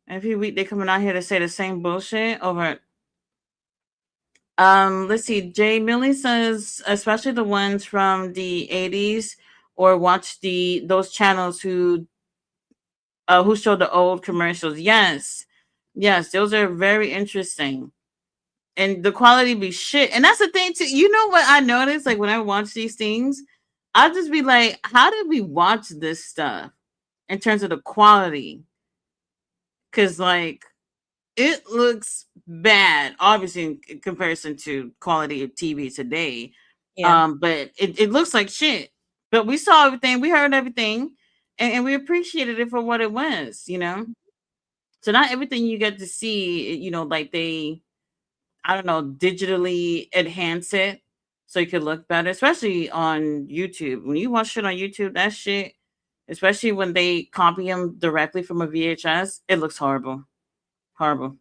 Every week they coming out here to say the same bullshit over. Let's see. Jay Millie says, especially the ones from the 80s, or watch those channels who show the old commercials. Yes, those are very interesting, and the quality be shit. And that's the thing too. You know what I noticed? Like when I watch these things, I just be like, how did we watch this stuff in terms of the quality? Because like it looks bad, obviously in comparison to quality of TV today.
Yeah.
But it looks like shit. But we saw everything, we heard everything, and we appreciated it for what it was. So not everything you get to see, like they I don't know, digitally enhance it so you could look better, especially on YouTube. When you watch shit on YouTube, that shit, especially when they copy them directly from a VHS, it looks horrible. Horrible.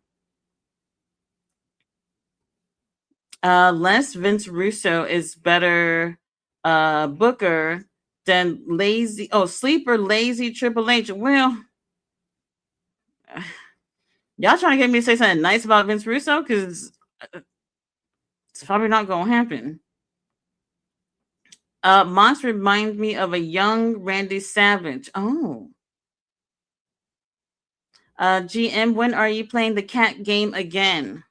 Les Vince Russo is better booker than lazy sleeper lazy Triple H. Well, y'all trying to get me to say something nice about Vince Russo because it's probably not gonna happen. Moss reminds me of a young Randy Savage. Oh. GM, when are you playing the cat game again?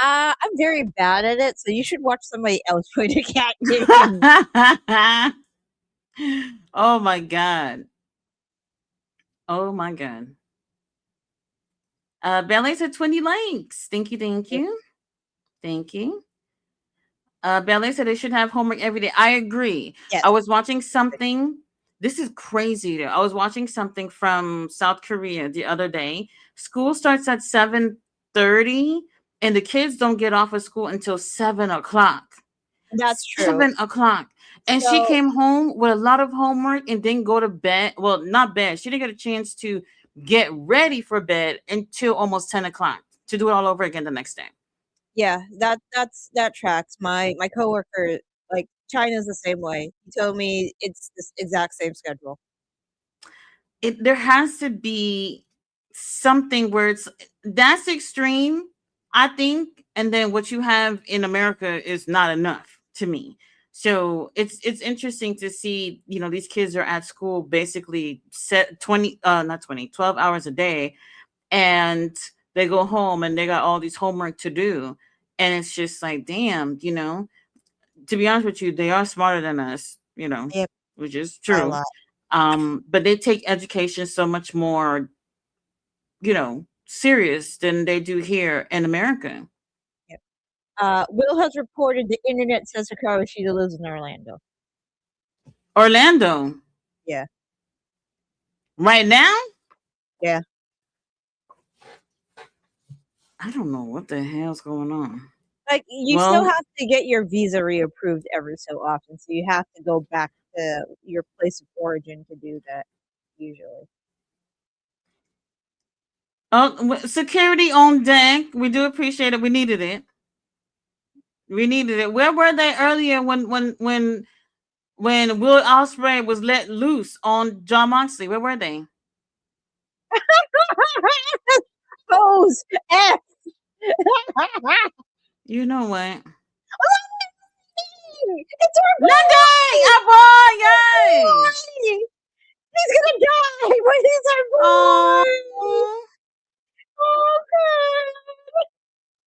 I'm very bad at it, so you should watch somebody else play the cat game.
Oh my god. Oh my god. Ballet said 20 likes. Thank you, thank you. Thank you. Ballet said they should have homework every day. I agree.
Yes.
I was watching something. This is crazy. I was watching something from South Korea the other day. School starts at 7:30, and the kids don't get off of school until 7 o'clock.
That's true.
7 o'clock. And she
So
came home with a lot of homework and didn't go to bed. Well, not bed. She didn't get a chance to get ready for bed until almost 10 o'clock to do it all over again the next day.
yeah, that tracks. My coworker, like China's the same way. He told me it's this exact same schedule.
There has to be something where that's extreme, I think, and then what you have in America is not enough to me. So it's interesting to see, these kids are at school basically set 20 not 20, 12 hours a day, and they go home and they got all these homework to do, and it's just like, damn, to be honest with you, they are smarter than us,
Yep,
which is
a
true.
lot.
But they take education so much more, serious than they do here in America.
Yep. Will has reported the internet says Hikaru Shida lives in Orlando.
Orlando.
Yeah.
Right now?
Yeah.
I don't know what the hell's going on.
Like you still
Well,
have to get your visa reapproved every so often, so you have to go back to your place of origin to do that usually.
security on deck. We do appreciate it. We needed it. We needed it. Where were they earlier when Will Ospreay was let loose on John Moxley? Where were they?
Pose F.
You know what?
It's our
Lunday!
boy!
Our boy! Yay!
He's gonna die, but he's our
Oh,
boy! Oh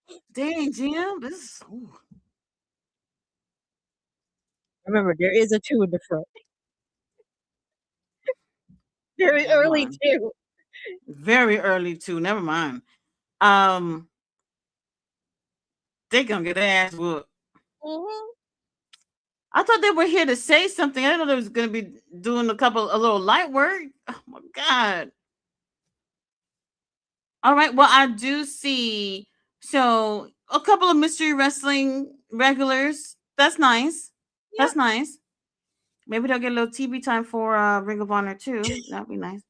god!
dang, Jim. This. Ooh.
Remember, there is a 2 in the front. Very
Never
early
mind.
too.
Very early too. Never mind. They gonna get their ass whooped.
Mm-hmm.
I thought they were here to say something. I didn't know they was gonna be doing a little light work. Oh my god. All right. Well, I do see. So a couple of mystery wrestling regulars. That's nice.
Yep.
That's nice. Maybe they'll get a little TV time for Ring of Honor too. That'd be nice.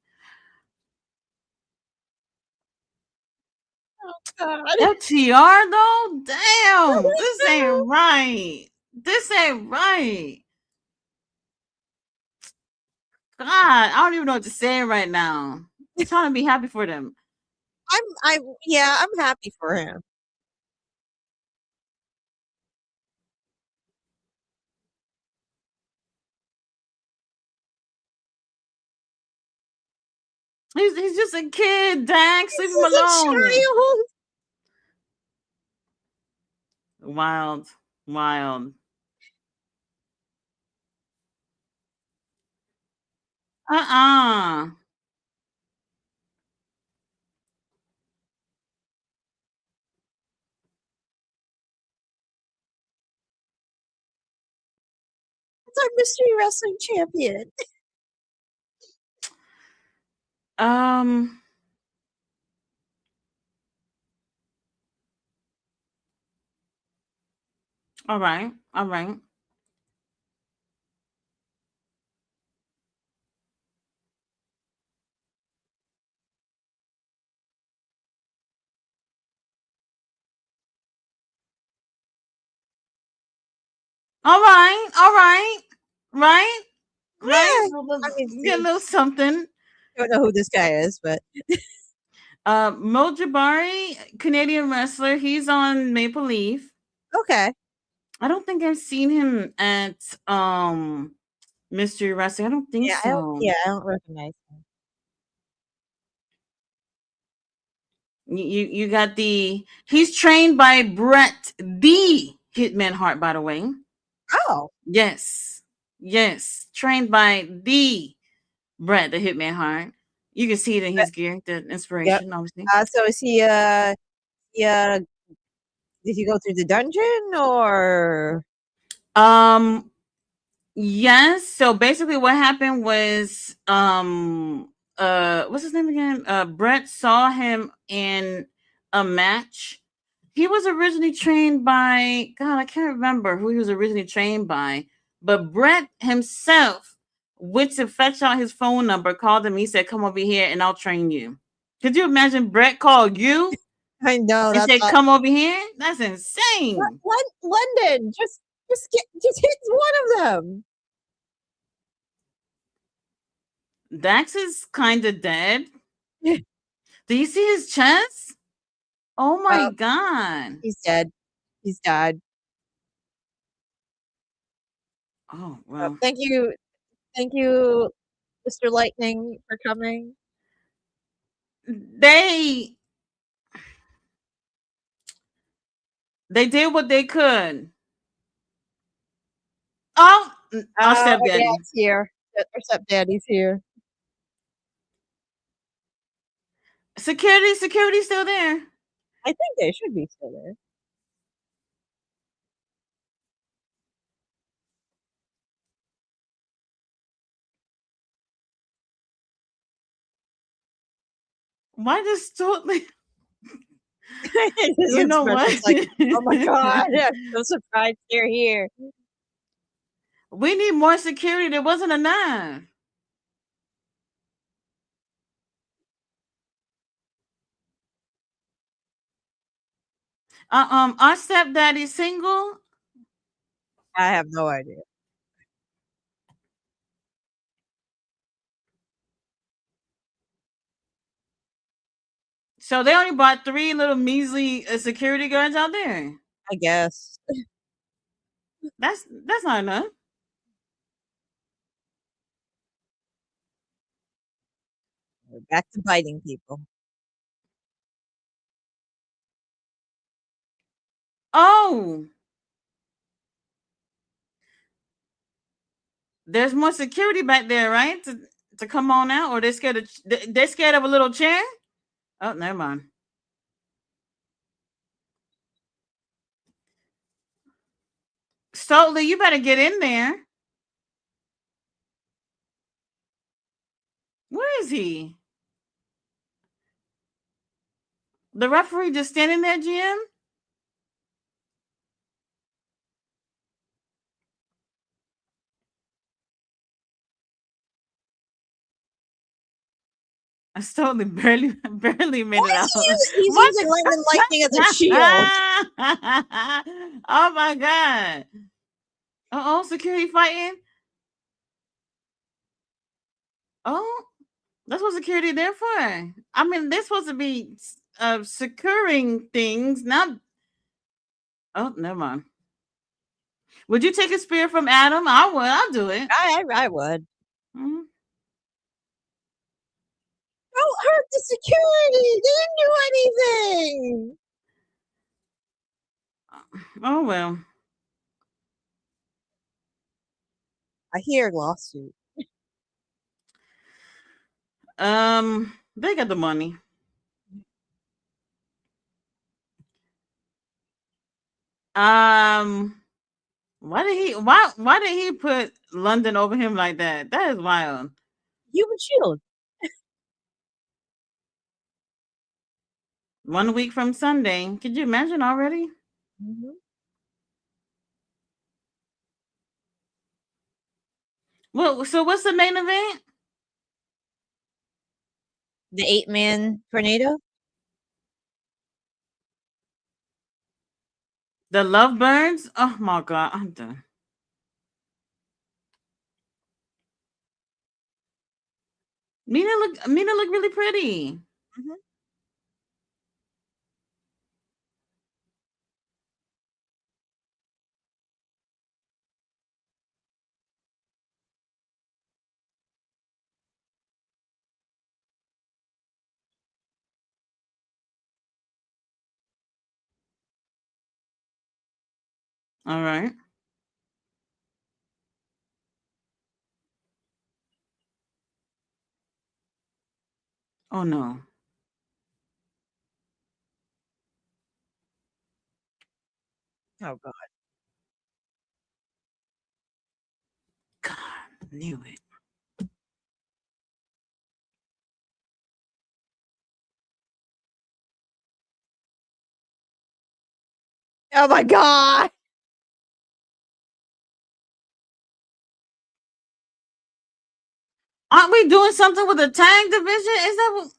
Oh god.
FTR though? Damn, this ain't right. This ain't right. God, I don't even know what to say right now. I'm trying to be happy for them.
I'm happy for him.
He's just a kid, Dax. Leave
This
him
is a
alone.
child.
Wild. Wild. Uh-uh.
It's our mystery wrestling champion.
Um All right. All right. All right. All right. Right. Right.
Yeah.
Well,
I mean,
get a
see,
little something.
don't know who this guy is, but
Mo Jabari, Canadian wrestler. He's on Maple Leaf.
okay.
I don't think I've seen him at Mystery Wrestling. I don't think
Yeah, I don't.
so.
Yeah, I don't recognize him.
You got the he's trained by Brett the Hitman Hart, by the way.
Oh,
Yes. Yes. Trained by the Brett the Hitman Hart. You can see it in
uh,
his gear, the
yep.
inspiration, obviously.
So is he? Yeah. Did he go through the dungeon or?
Um yes. So basically what happened was what's his name again? Brett saw him in a match. He was originally trained by God, I can't remember who he was originally trained by, but Brett himself went to fetch out his phone number, called him, he said, "Come over here and I'll train you." Could you imagine Brett called you
I know
and
that's
said,
not.
"Come over here"? That's insane.
London. Just hit one of them.
Dax is kind of dead. Do you see his chest? Oh my
Well,
god.
he's dead. He's died.
Oh well.
Thank you, Mr. Lightning, for coming.
They they did what they could. Oh, our
Our
stepdaddy.
dad's here. Our stepdaddy's here.
Security still there.
I think they should be still there.
Why just totally
His
you know what?
expression's like, "Oh my god, I'm so surprised they're here."
We need more security. There wasn't enough. Our stepdaddy's single.
I have no idea.
So they only brought three little measly security guards out there.
I guess.
That's not enough.
We're back to biting people.
Oh, there's more security back there, right? To come on out, or they're scared of a little chair. Oh, never mind. Stoley, you better get in there. Where is he? The referee just standing there, Jim. I totally barely made
Why
it
is
out.
he's
What?
using London Lightning as a shield?
Oh my god. Oh, security fighting. Oh, that's what security there for. I mean, they're supposed to be securing things, not. Oh, never mind. Would you take a spear from Adam? I would. I'll do it.
I would.
Mhm.
Don't hurt the security. They didn't do anything.
Oh well.
I hear lawsuit.
They got the money. Um, why did he put London over him like that? That is wild.
Human shield.
1 week from Sunday. Could you imagine already?
Mm-hmm.
Well, so what's the main event?
The 8-man tornado.
The Lovebirds? Oh my god, I'm done. Mina look really pretty.
Mhm.
All right. Oh no.
Oh god.
God, knew it.
Oh my god.
Aren't we doing something with the tag division? Is that what?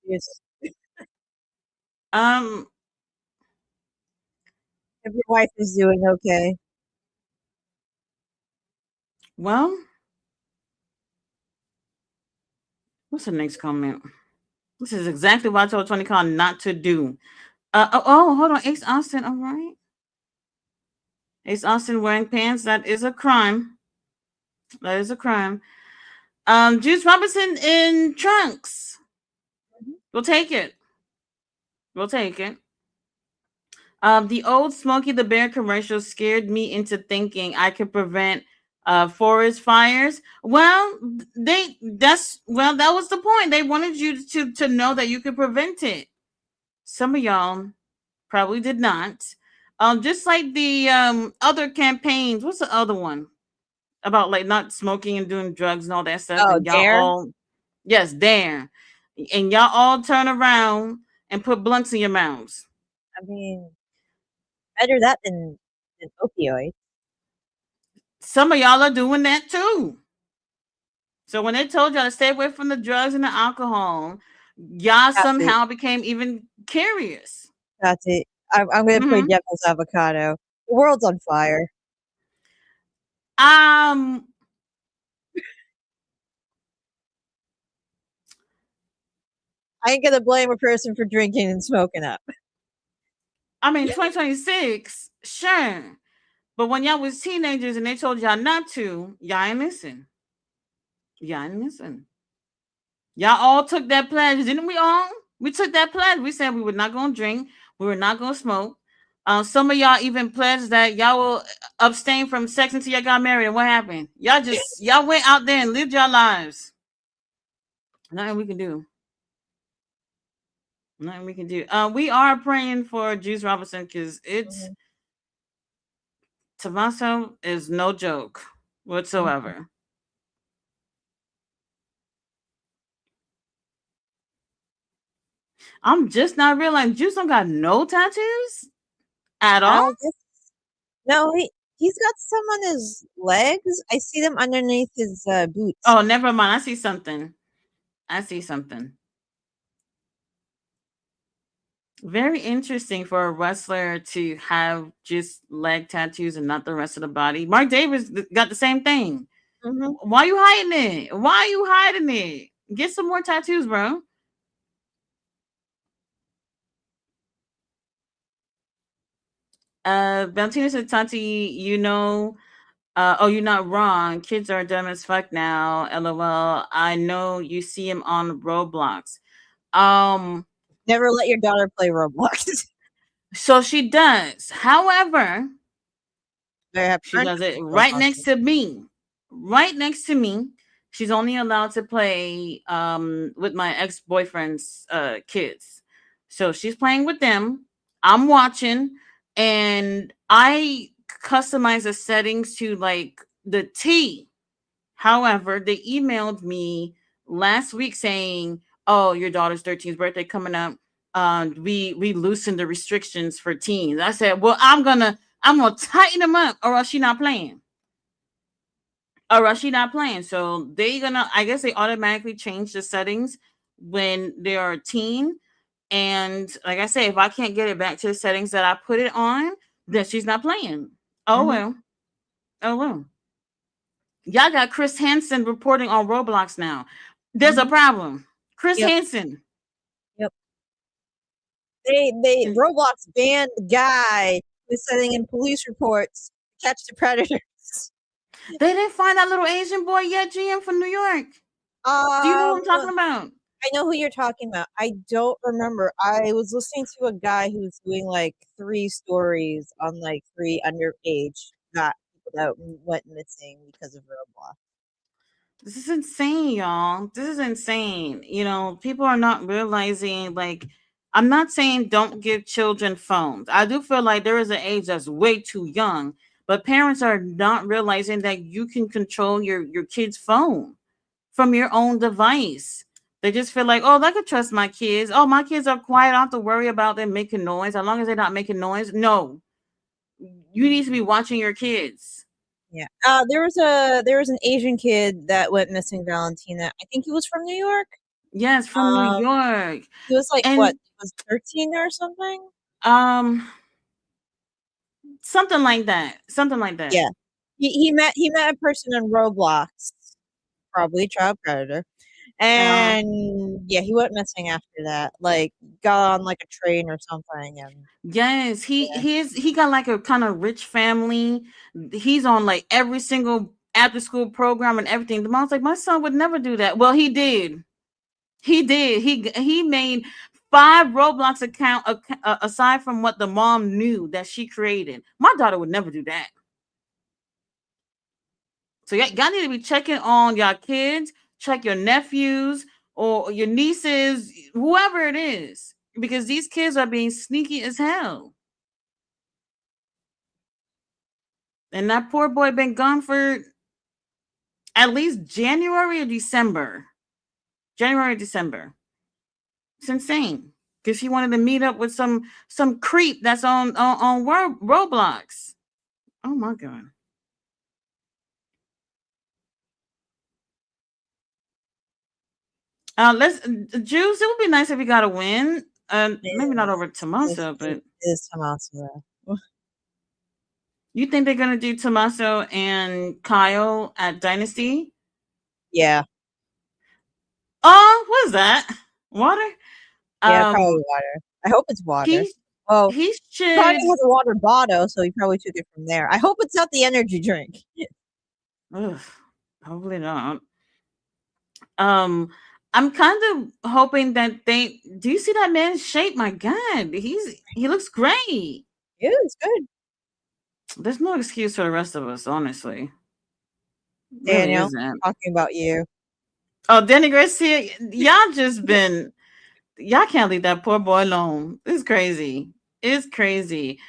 Yes.
Um.
If your wife is doing okay.
Well, what's the next comment? This is exactly what I told Tony Khan not to do. Hold on. Ace Austin. All right. Ace Austin wearing pants. That is a crime. That is a crime. Juice Robinson in trunks.
Mhm.
We'll take it. We'll take it. The old Smokey the Bear commercial scared me into thinking I could prevent forest fires. Well, that was the point. They wanted you to know that you could prevent it. Some of y'all probably did not. Just like the other campaigns. What's the other one about, like not smoking and doing drugs and all that stuff?
Oh,
And y'all
dare?
all, yes, there, and y'all all turn around and put blunts in your mouths.
I mean, better that than opioids.
Some of y'all are doing that too. So when they told y'all to stay away from the drugs and the alcohol, y'all
That's it.
somehow became even curious.
That's it. I'm gonna play
Hmm.
devil's avocado. The world's on fire.
Um,
I ain't gonna blame a person for drinking and smoking up.
I mean, 2026, sure. But when y'all was teenagers and they told y'all not to, y'all ain't listen. Y'all ain't listen. Y'all all took that pledge, didn't we all? We took that pledge. We said we were not gonna drink, we were not gonna smoke. Some of y'all even pledged that y'all will abstain from sex until y'all got married. And what happened? Y'all went out there and lived your lives. Nothing we can do. Nothing we can do. We are praying for Juice Robinson because it's
Mhm,
Tommaso is no joke
mhm.
whatsoever. I'm just not realizing Juice don't got no tattoos at
I
all.
don't guess. No, he's got some on his legs. I see them underneath his boots.
Oh, never mind. I see something. I see something. Very interesting for a wrestler to have just leg tattoos and not the rest of the body. Mark Davis got the same thing.
Hmm.
Why you hiding it? Why are you hiding it? Get some more tattoos, bro. Valentina said, Tati, oh, you're not wrong. Kids are dumb as fuck now. LOL. I know you see him on Roblox. Um,
Never let your daughter play Roblox.
so she does. However,
They have
she does
parental
it
controls
right
on
next
things.
to me. Right next to me. She's only allowed to play with my ex-boyfriend's kids. So she's playing with them. I'm watching and I customize the settings to like the T. However, they emailed me last week saying, "Oh, your daughter's 13th birthday coming up. we loosened the restrictions for teens. I said, well, I'm gonna tighten them up, or else she not playing. Or else she not playing. So they gonna, I guess they automatically change the settings when they are a teen. And like I say, if I can't get it back to the settings that I put it on, then she's not playing. Oh
Mhm.
well. Oh well. Y'all got Chris Hansen reporting on Roblox now. There's a
Mhm.
problem. Chris
Yep.
Hansen.
Yep. They Roblox banned the guy who's sending in police reports to catch the predators.
They didn't find that little Asian boy yet, GM from New York. Do you know
Um,
what I'm talking about?
I know who you're talking about. I don't remember. I was listening to a guy who's doing like 3 stories on like 3 underage got people that went missing because of Roblox.
This is insane, y'all. This is insane. You know, people are not realizing, like, I'm not saying don't give children phones. I do feel like there is an age that's way too young, but parents are not realizing that you can control your kid's phone from your own device. They just feel like, oh, I can trust my kids. Oh, my kids are quiet. I don't have to worry about them making noise. As long as they're not making noise. No, you need to be watching your kids.
Yeah. There was an Asian kid that went missing, Valentina. I think he was from New York.
Yes, from New
Um,
York.
he was like what?
And
He was 13 or something.
um something like that. Something like that.
Yeah. He met a person on Roblox, probably a child predator.
Um
And yeah, he went missing after that. Like got on like a train or something and
yes,
yeah.
he got like a kind of rich family. He's on like every single after school program and everything. The mom's like, my son would never do that. Well, he did. He did. He made 5 Roblox aside from what the mom knew that she created. My daughter would never do that. So y'all need to be checking on your kids, check your nephews or your nieces, whoever it is, because these kids are being sneaky as hell. And that poor boy been gone for at least January or December. January, December. It's insane. Because he wanted to meet up with some creep that's on Roblox. Oh my god. Let's Juice. It would be nice if we got a win. Maybe not over Tommaso,
It
but
is Tommaso.
you think they're gonna do Tommaso and Kyle at Dynasty?
Yeah.
Oh, what is that? Water?
Yeah, probably
Um,
water. I hope it's water.
he
Oh,
he
he probably
should.
has a water bottle, so he probably took it from there. I hope it's not the energy drink.
Ugh, hopefully not. Um, I'm kind of hoping that they. Do you see that man's shape? My God, he looks great.
Yeah, it's good.
There's no excuse for the rest of us, honestly. Really
Daniel,
isn't.
talking about you.
Oh, Danny Garcia, y'all just been. Y'all can't leave that poor boy alone. It's crazy. It's crazy.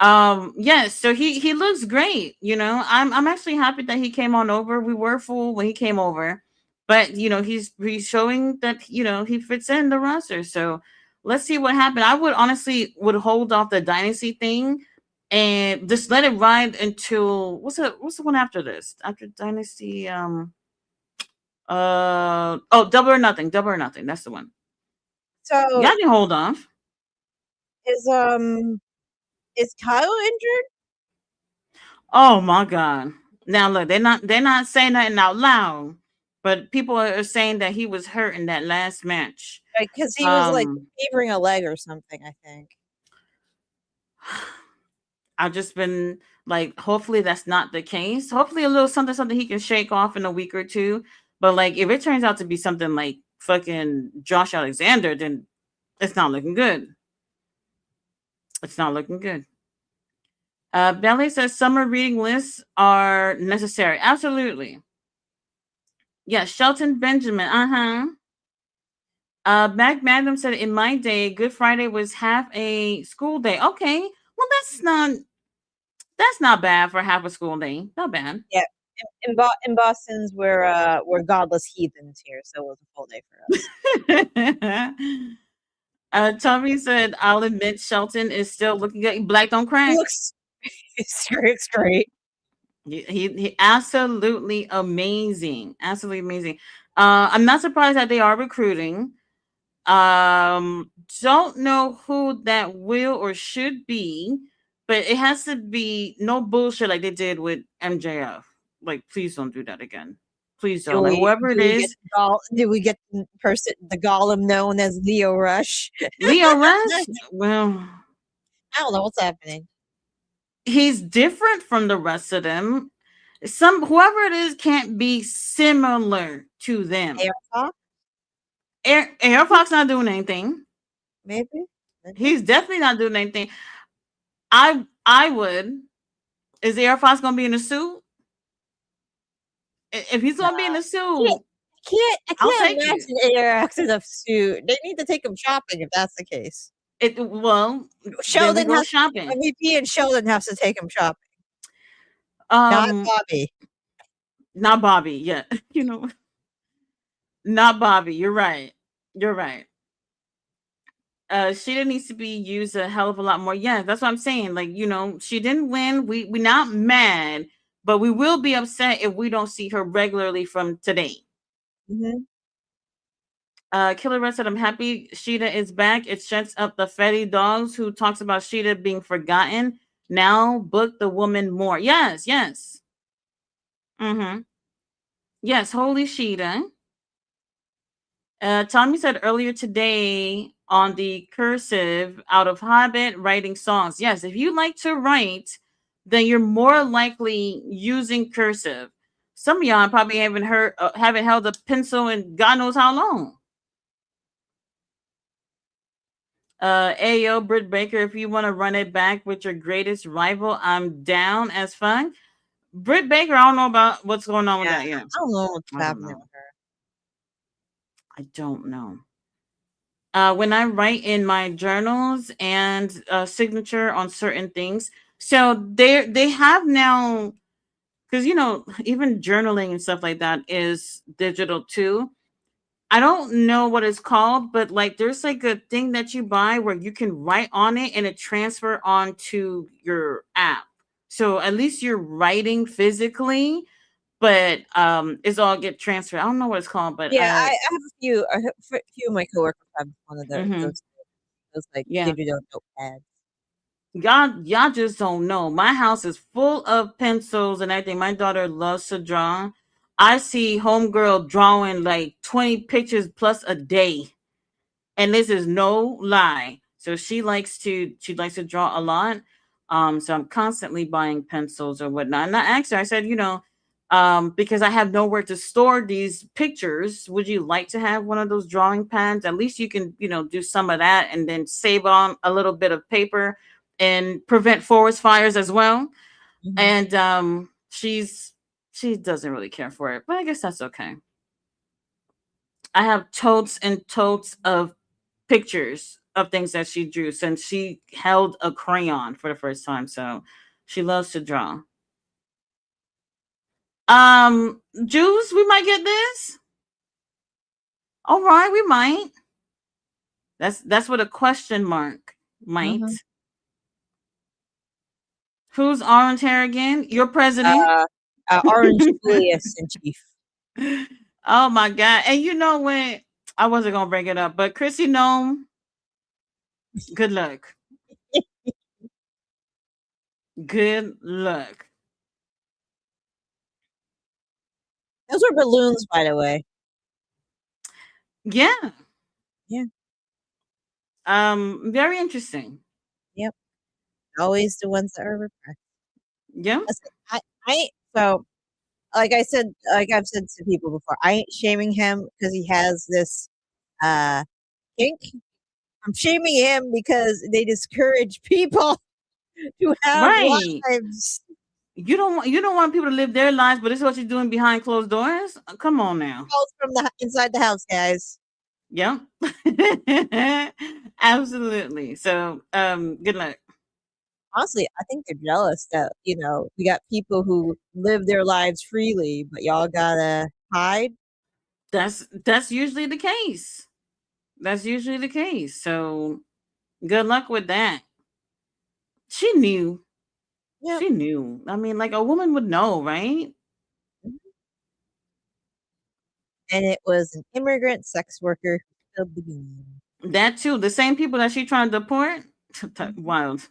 Yes, so he looks great. You know, I'm actually happy that he came on over. We were full when he came over, but you know he's showing that he fits in the roster. So let's see what happened. I would honestly would hold off the dynasty thing and just let it ride until what's the one after this, after dynasty. Oh, double or nothing, that's the one.
So
Y'all can hold off.
is is Kyle injured?
Oh my god. Now look, they're not saying nothing out loud, but people are saying that he was hurt in that last match.
Because he was like
Um
favoring a leg or something, I think.
I've just been like, hopefully that's not the case. Hopefully a little something he can shake off in a week or two. But like if it turns out to be something like fucking Josh Alexander, then it's not looking good. It's not looking good. Belly says summer reading lists are necessary. Absolutely. Yeah, Shelton Benjamin. Uh-huh. Mac Magnum said, in my day, Good Friday was half a school day. Okay. Well, that's not bad for half a school day. Not bad.
Yeah. In Boston's we're godless heathens here, so it was a full day for us.
Tommy said, "I'll admit Shelton is still looking good. Black don't
He
crack.
looks straight.
He absolutely amazing, absolutely amazing. I'm not surprised that they are recruiting. Don't know who that will or should be, but it has to be no bullshit like they did with MJF. Like, please don't do that again. Please don't. Like, whoever it
Do we get
is,
do we get the Golem known as Leo Rush?
Leo Rush. Well,
I don't know what's happening.
he's different from the rest of them. Some whoever it is can't be similar to them.
Air Talk,
Air Fox not doing anything.
maybe.
He's definitely not doing anything. I would. Is the Air Fox gonna be in a suit? If he's gonna be in a
Can't,
suit,
I
I'll
can't
take it.
imagine ARX in a suit. They need to take him shopping if that's the case.
Well, then we
Sheldon
go
has
shopping.
MVP and Sheldon has to take him shopping. Not
Um,
Bobby.
not Bobby. Yeah, you know, not Bobby. You're right. You're right. Sheeta needs to be used a hell of a lot more. Yeah, that's what I'm saying. Like, she didn't win. We not mad, but we will be upset if we don't see her regularly from today.
Mm-hmm.
Killer Red said, "I'm happy Sheeta is back. It shuts up the Fetty dogs who talks about Sheeta being forgotten. Now book the woman more." Yes, yes. Mm-hmm. Yes, holy Sheeta. Tommy said earlier today on the cursive out of habit writing songs. Yes, if you like to write, then you're more likely using cursive. Some of y'all probably haven't held a pencil in God knows how long. Ayo, Britt Baker, if you want to run it back with your greatest rival, I'm down as fun. Britt Baker, I don't know about what's going on with
Yeah,
that yet.
I don't know what's
I don't
happening
know.
with her.
I don't know. When I write in my journals and signature on certain things, so they have now, because even journaling and stuff like that is digital too. I don't know what it's called, but like there's like a thing that you buy where you can write on it and it transfer onto your app. So at least you're writing physically, but it's all get transferred. I don't know what it's called, but
Yeah, I have a few of my coworkers have one of
mhm,
those like
yeah.
digital notepads.
Y'all just don't know. My house is full of pencils and everything. My daughter loves to draw. I see homegirl drawing like 20 pictures plus a day. And this is no lie. So she likes to draw a lot. So I'm constantly buying pencils or whatnot. And I asked her, I said, because I have nowhere to store these pictures, would you like to have one of those drawing pads? At least you can, do some of that and then save on a little bit of paper and prevent forest fires as well.
Mhm.
And she doesn't really care for it, but I guess that's okay. I have totes and totes of pictures of things that she drew since she held a crayon for the first time. So she loves to draw. Juice, we might get this. All right, we might. That's what a question mark
Mhm.
might. Who's orange hair again? Your president.
Uh, Orange Julius in chief.
Oh my god! And you know when I wasn't gonna bring it up, but Chrissy Gnome, good luck. Good luck.
Those were balloons, by the way.
Yeah.
Yeah.
Very interesting.
Yep. Always the ones that are repressed.
Yeah.
Listen, I so like I've said to people before, I ain't shaming him because he has this kink. I'm shaming him because they discourage people to have
Right.
lives.
You don't want people to live their lives, but this is what you're doing behind closed doors. Come on now.
Calls from the inside the house, guys.
Yep. Absolutely. So good luck.
Honestly, I think they're jealous that we got people who live their lives freely, but y'all gotta hide.
That's usually the case. That's usually the case. So good luck with that. She knew.
Yep.
She knew. I mean, like a woman would know, right?
Mhm. And it was an immigrant sex worker who spilled the beans.
That too. The same people that she trying to deport.
Mhm.
Wild.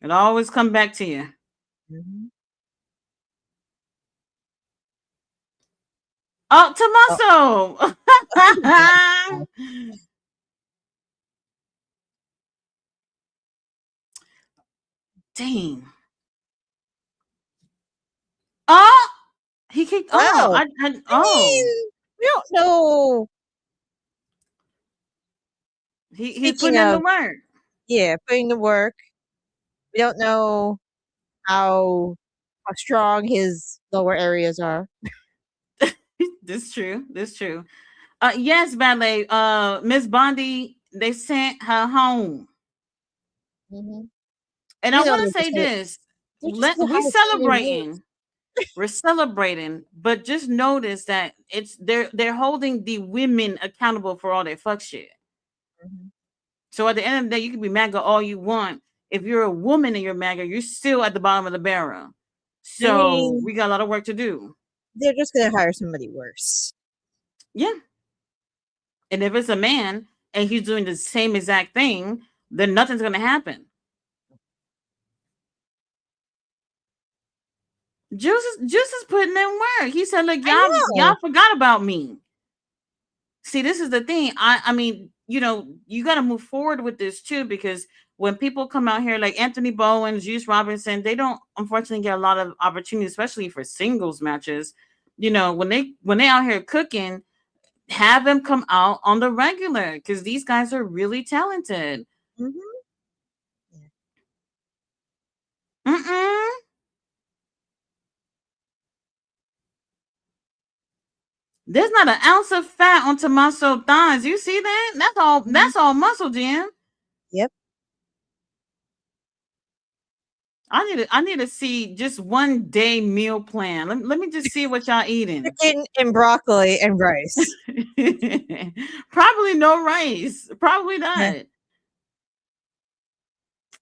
It always come back to you.
Mhm.
Oh,
Oh,
Tommaso.
my God.
Dang. Oh, he kicked. Oh,
Wow. I
oh,
mean, we don't know.
he's
Speaking
putting in the
of,
work.
yeah, putting the work, we don't know how how strong his lower areas are.
This true. This true. Yes, ballet. Miss Bondi, they sent her home,
Mhm.
and I
You know,
want to say this:
they're just gonna
we
hire somebody worse.
celebrating. We're celebrating, but just notice that they're holding the women accountable for all their fuck shit.
Mhm.
So at the end of the day, you can be MAGA all you want. If you're a woman and you're MAGA, you're still at the bottom of the barrel.
I
So
mean,
we got a lot of work to do.
they're just gonna hire somebody worse.
Yeah. And if it's a man and he's doing the same exact thing, then nothing's gonna happen. Juice is putting in work. He said, "Look,
I
y'all
know.
forgot about me." See, this is the thing. I mean, you got to move forward with this too, because when people come out here like Anthony Bowen, Juice Robinson, they don't unfortunately get a lot of opportunity, especially for singles matches. When they out here cooking, have them come out on the regular because these guys are really talented.
Mhm.
Mm-mm. There's not an ounce of fat on Tommaso thighs. You see that? That's all.
Mhm.
That's all muscle, Jim.
Yep.
I need to see just one day meal plan. Let me just see what y'all eating.
Chicken and broccoli and rice.
Probably no rice. Probably
Yeah.
not.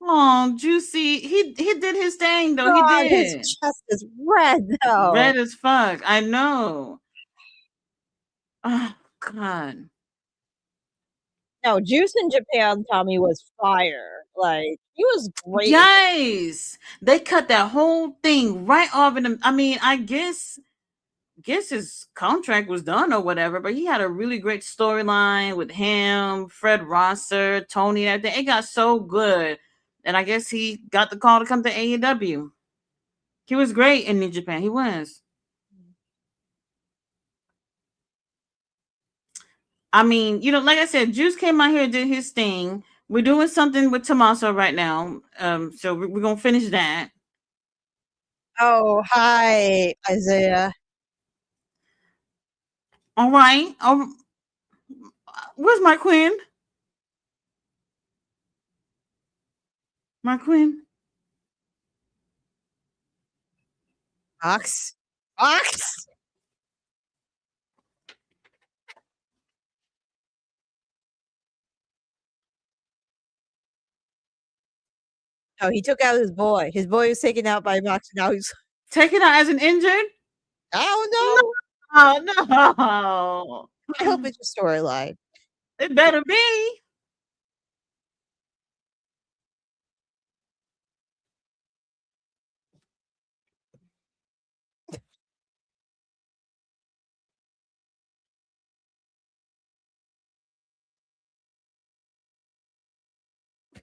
Oh, juicy. He did his thing though. He
God, his
did.
chest is red though.
Red as fuck. I know. Oh God.
No, Juice in Japan, Tommy was fire. Like he was great in
Yes. They cut that whole thing right off in the, I mean, I guess his contract was done or whatever, but he had a really great storyline with him, Fred Rosser, Tony, everything. It got so good. And I guess he got the call to come to AEW. He was great in New Japan. He was. I mean, like I said, Juice came out here and did his thing. We're doing something with Tommaso right now. So we're gonna finish that.
Oh, hi, Isaiah.
All right. Where's my queen? My queen.
Ox. Ox. Oh, he took out his boy. His boy was taken out by Mox. Now he's.
Take it out as an injured?
I don't know.
No, no.
I hope it's a storyline.
It better be.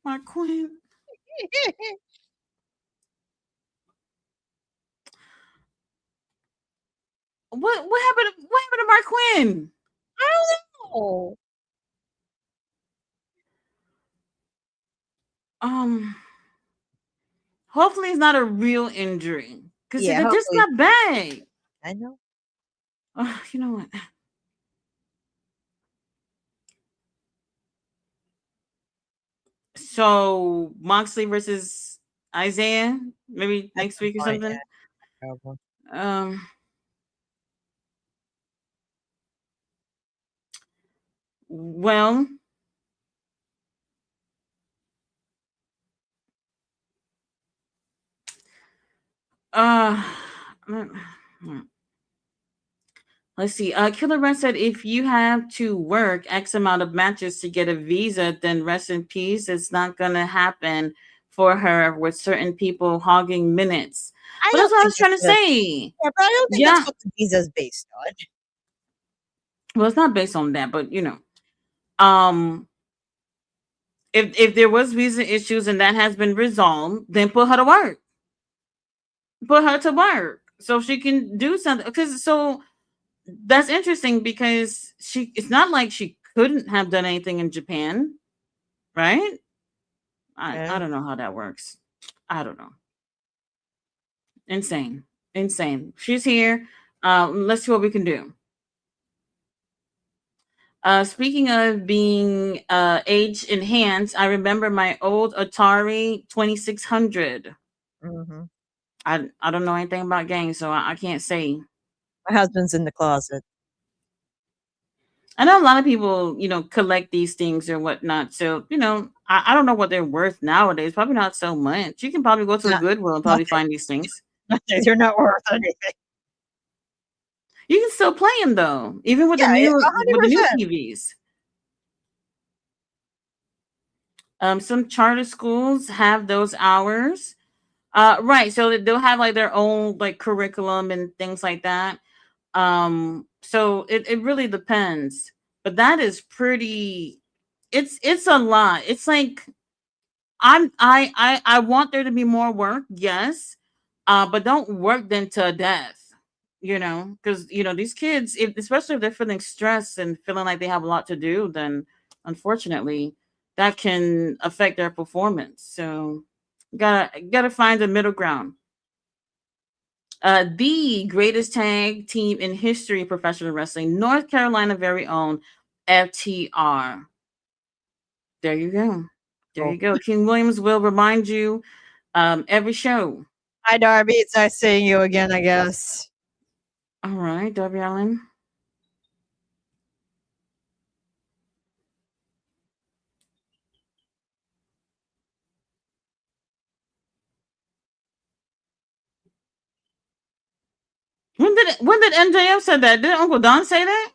My queen. What happened to my queen?
I don't know.
Um Hopefully it's not a real injury. Cause
Yeah,
they just
hopefully.
got back.
I know.
You know what? So Moxley versus Isaiah, maybe
At
next
some
week or
point,
something.
yeah. Probably.
Um Well, uh, let's see. Killer Ren said if you have to work X amount of matches to get a visa, then rest in peace. It's not gonna happen for her with certain people hogging minutes.
I
But that's
don't
what I
think
was
that's
trying to
what.
say.
Yeah, but I don't think that's
Yeah.
what the visa is based on.
Well, it's not based on that, but um, if there was visa issues and that has been resolved, then put her to work. Put her to work so she can do something. Because so that's interesting because it's not like she couldn't have done anything in Japan, right? I
Yeah.
don't know how that works. I don't know. Insane. Insane. She's here. Let's see what we can do. Speaking of being age enhanced, I remember my old Atari 2600.
Hmm.
I don't know anything about games, so I can't say.
My husband's in the closet.
I know a lot of people, collect these things or whatnot. So, I don't know what they're worth nowadays. Probably not so much. You can probably go to a
Not
Goodwill and probably
nothing.
find these things.
Nothing. They're not worth anything.
You can still play them though, even with the
Yeah,
new
100%.
TVs. Some charter schools have those hours. Right. So they'll have like their own like curriculum and things like that. So it really depends. But that is pretty. It's a lot. It's like I want there to be more work, yes, but don't work them to death. Because these kids, especially if they're feeling stressed and feeling like they have a lot to do, then unfortunately that can affect their performance. So gotta find the middle ground. The greatest tag team in history of professional wrestling, North Carolina very own FTR. There you go. There
Oh.
you go. King Williams will remind you every show.
Hi, Darby. It's nice seeing you again, I guess.
All right, Darby Allen. When did MJF said that? Did Uncle Don say that?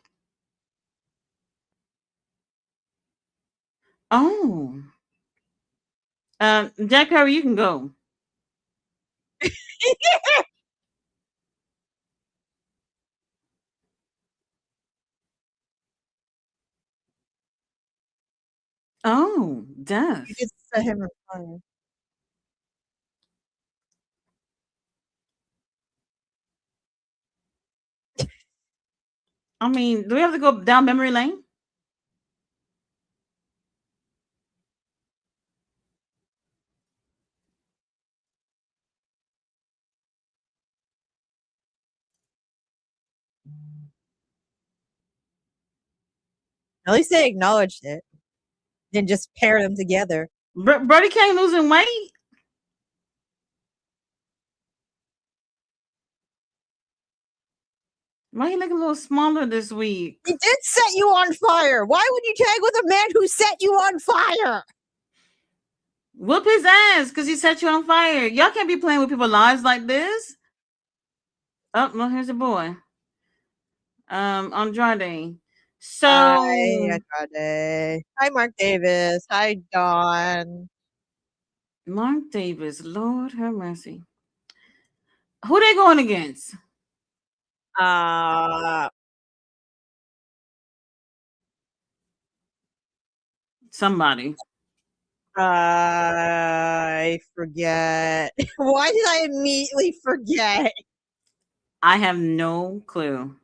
Oh. Jack Perry, you can go. Oh,
You
death.
did set him on fire.
I mean, do we have to go down memory lane?
At least they acknowledged it. Didn't just pair them together.
Brody King losing weight? Why he looking a little smaller this week?
He did set you on fire. Why would you tag with a man who set you on fire?
Whoop his ass because he set you on fire. Y'all can't be playing with people's lives like this. Oh, well, here's a boy. Andrade.
Hi,
So
Andrade. Hi, Mark Davis. Hi, Dawn.
Mark Davis, Lord have mercy. Who they going against?
Uh,
Somebody.
I forget. Why did I immediately forget?
I have no clue.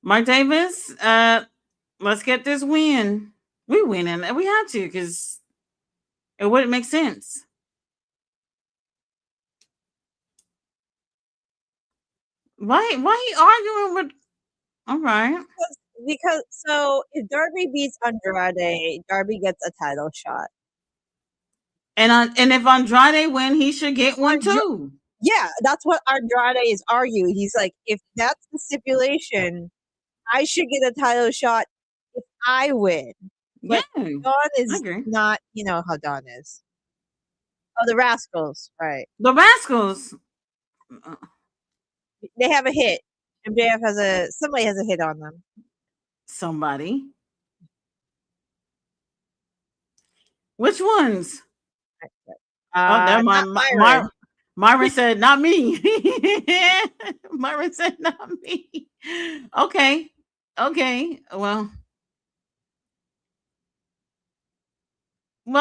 Mark Davis, let's get this win. We winning. We have to because it wouldn't make sense. Why he arguing with? All right.
Because so if Darby beats Andrade, Darby gets a title shot.
And if Andrade win, he should get one too.
Yeah, that's what Andrade is arguing. He's like, if that's the stipulation, I should get a title shot if I win.
Yeah,
But Dawn
I
is
agree.
not, you know how Dawn is. Oh, the Rascals, right?
The Rascals. uh,
They have a hit. MJF has somebody has a hit on them.
Somebody. Which ones? Oh, never
Not
mind.
Myron.
Myron said, "Not me." Myron said, "Not me." Okay, okay. Well,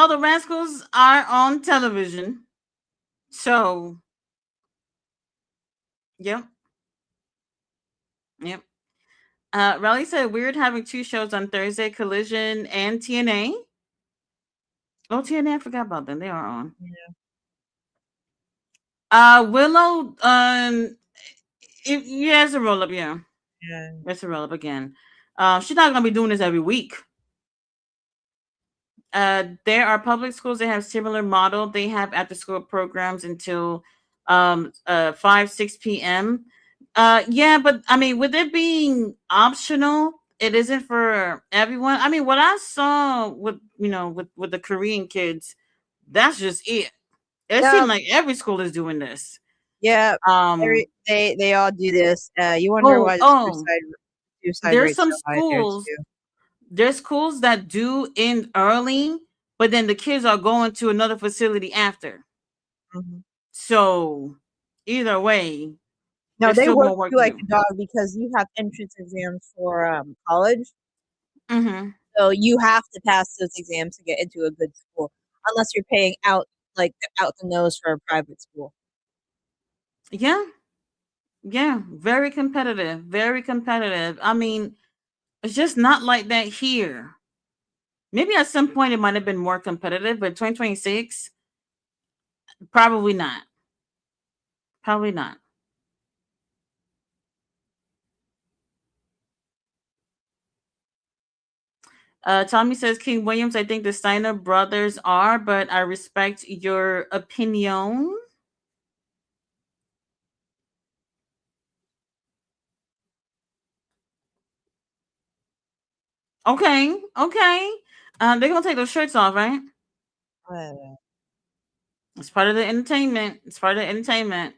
the Rascals are on television, so yep, yep. Raleigh said, "Weird having two shows on Thursday: Collision and TNA." Oh, TNA, I forgot about them. They are on.
Yeah.
Willow, yeah, it's a roll up. Yeah,
Yeah.
it's a roll up again. She's not gonna be doing this every week. There are public schools that have similar model. They have after school programs until 5 6 p.m. Yeah, but I mean, with it being optional, it isn't for everyone. I mean, what I saw with with the Korean kids, that's just it. It seemed
Yep.
like every school is doing this.
Yeah.
Um.
They all do this. You wonder
Oh,
why the
oh.
suicide
There's
rate's
some
so high there
schools.
too.
There's schools that do end early, but then the kids are going to another facility after.
Mm-hmm.
So either way,
No,
there's
they
still
work
more work
you
to
like
do.
a dog because you have entrance exams for college.
Mm-hmm.
So you have to pass those exams to get into a good school, unless you're paying out the nose for a private school.
Yeah, yeah, very competitive, very competitive. I mean, it's just not like that here. Maybe at some point it might have been more competitive, but 2026, probably not. Probably not. Tommy says King Williams. I think the Steiner brothers are, but I respect your opinion. Okay, okay. They're gonna take those shirts off, right?
Uh,
It's part of the entertainment. It's part of the entertainment.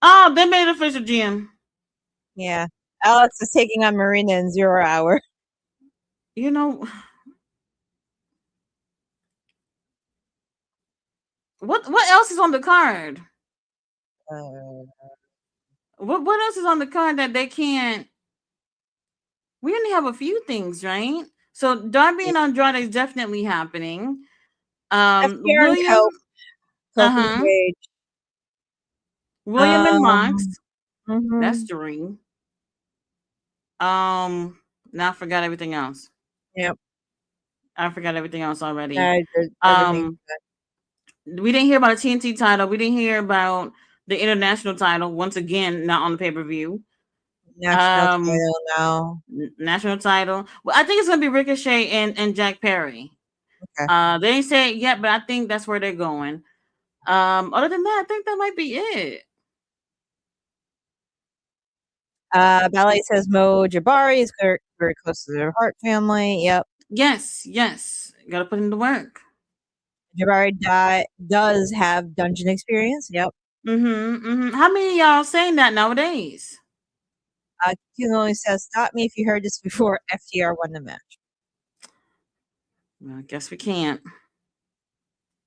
Oh, they made it official, GM.
yeah, Alex is taking on Marina in 0 hour.
You know what? What else is on the card?
Uh,
What else is on the card that they can't? We only have a few things, right? So Darby and Andrade is definitely happening.
FTR and
William, uh
Coke and
huh.
Gage.
William and Mox.
Um,
That's
mhm.
3. Now I forgot everything else.
Yep.
I forgot everything else already.
Yeah, everything's
Um, we didn't hear about a TNT title. We didn't hear about the international title. Once again, not on the pay per view.
national
Um,
title now.
national title. Well, I think it's gonna be Ricochet and Jack Perry.
Okay.
They ain't said it yet, but I think that's where they're going. Other than that, I think that might be it.
Ballet says Mo Jabari is very close to their Hart family. Yep.
Yes, yes. Gotta put in the work.
Jabari does have dungeon experience. Yep.
Mm-hmm. Mm-hmm. How many of y'all saying that nowadays?
King only says, "Stop me if you heard this before." FTR won the match.
Well, I guess we can't.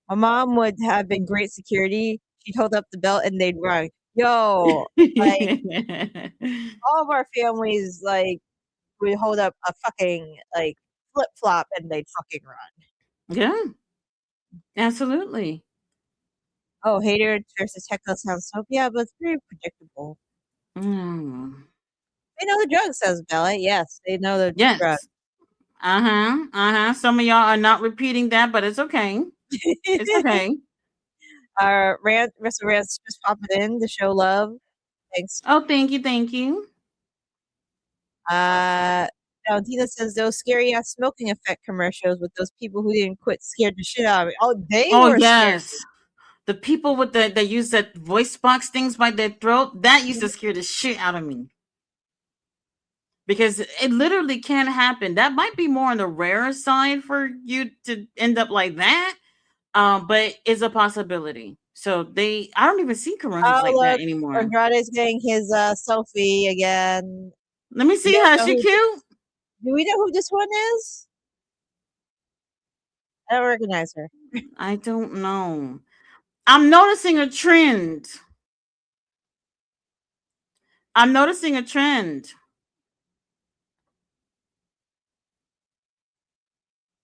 My mom would have been great security. She'd hold up the belt and they'd run. Yo, like all of our families, like would hold up a fucking like flip flop and they'd fucking run.
Yeah, absolutely.
Oh, Hater versus Hector sounds so yeah, but it's very predictable.
Mm.
They know the drug, says Bella. Yes, they know the drug.
Yes. Uh-huh. Uh-huh. Some of y'all are not repeating that, but it's okay. It's okay.
Russell Rand's just popping in to show love. Thanks.
Oh, thank you, thank you.
Valentina says those scary ass smoking effect commercials with those people who didn't quit scared the shit out of me. Oh, they
Oh,
were scary.
yes. the people with the that use that voice box things by their throat, that used to scare the shit out of me. Because it literally can happen. That might be more on the rarer side for you to end up like that. But it's a possibility. So I don't even see commercials
Oh,
like that
look,
anymore.
Andrade's getting his selfie again.
Let me
We
see
don't
how
know
she
who.
cute.
Do we know who this one is? I don't recognize her.
I don't know. I'm noticing a trend. I'm noticing a trend.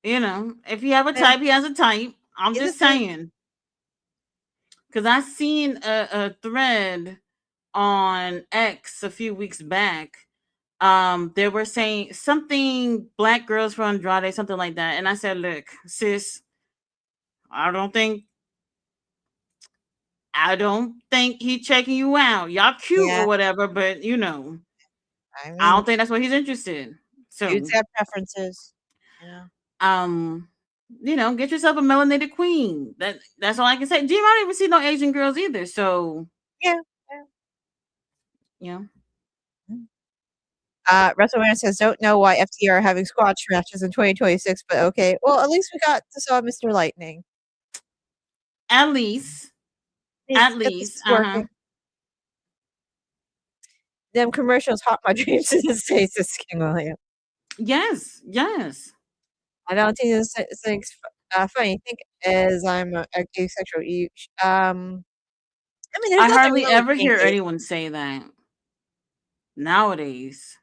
You know, if you have a
Yeah,
type, he has a type. I'm
he's a
just
simp.
saying. Because I seen a thread on X a few weeks back. They were saying something black girls from Andrade, something like that. And I said, look, sis, I don't think he checking you out. Y'all cute or
Yeah,
whatever, but you know,
I
I
mean,
don't think that's what he's interested in.
dudes
So,
have preferences. You know.
um, get yourself a melanated queen. That's all I can say. You might even see no Asian girls either. So,
Yeah. Yeah.
you know,
WrestleMania says, don't know why FTR are having squash matches in 2026, but okay. Well, at least we got to saw Mr. Lightning.
at least,
Let's get this
uh-huh.
working. Them commercials haunt my dreams in the States, is King William.
Yes, yes.
I don't think this thing's funny. Think as I'm a asexual. I mean, there's
I
nothing
hardly
wrong with
ever
being
hear
gay.
anyone say that nowadays.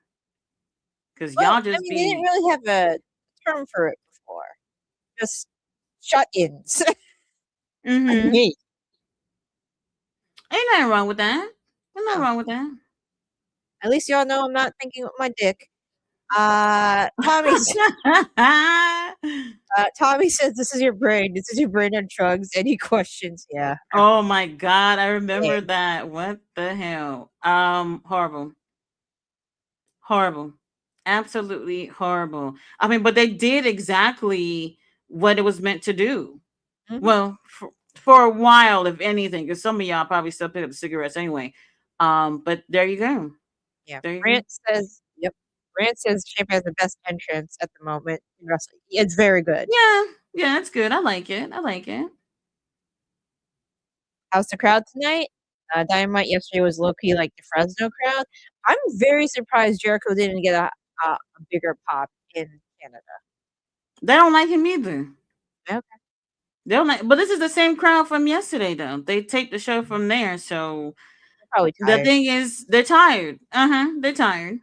Cause
Well,
y'all
I
just
mean, they didn't
be
really have a term for it before. Just shut-ins. I
mm-hmm.
hate.
Ain't nothing wrong with that. Ain't nothing
No.
wrong with that.
At least y'all know I'm not thinking with my dick. Tommy says, "This is your brain. This is your brain on drugs." Any questions? Yeah.
Oh my god, I
Yeah.
remember that. What the hell? Horrible. Horrible. Absolutely horrible. I mean, but they did exactly what it was meant to do.
Mhm.
Well, for a while, if anything, because some of y'all probably still pick up the cigarettes anyway. But there you go.
Yeah.
There you go.
Brant says, "Yep." Brant says Champ has the best entrance at the moment in wrestling. It's very good.
Yeah, yeah, that's good. I like it. I like it.
How's the crowd tonight? Dynamite yesterday was low key like the Fresno crowd. I'm very surprised Jericho didn't get a bigger pop in Canada.
They don't like him either.
Okay,
They don't like, but this is the same crowd from yesterday, though. They taped the show from there, so
they're probably
the
tired.
thing is, they're tired. They're tired.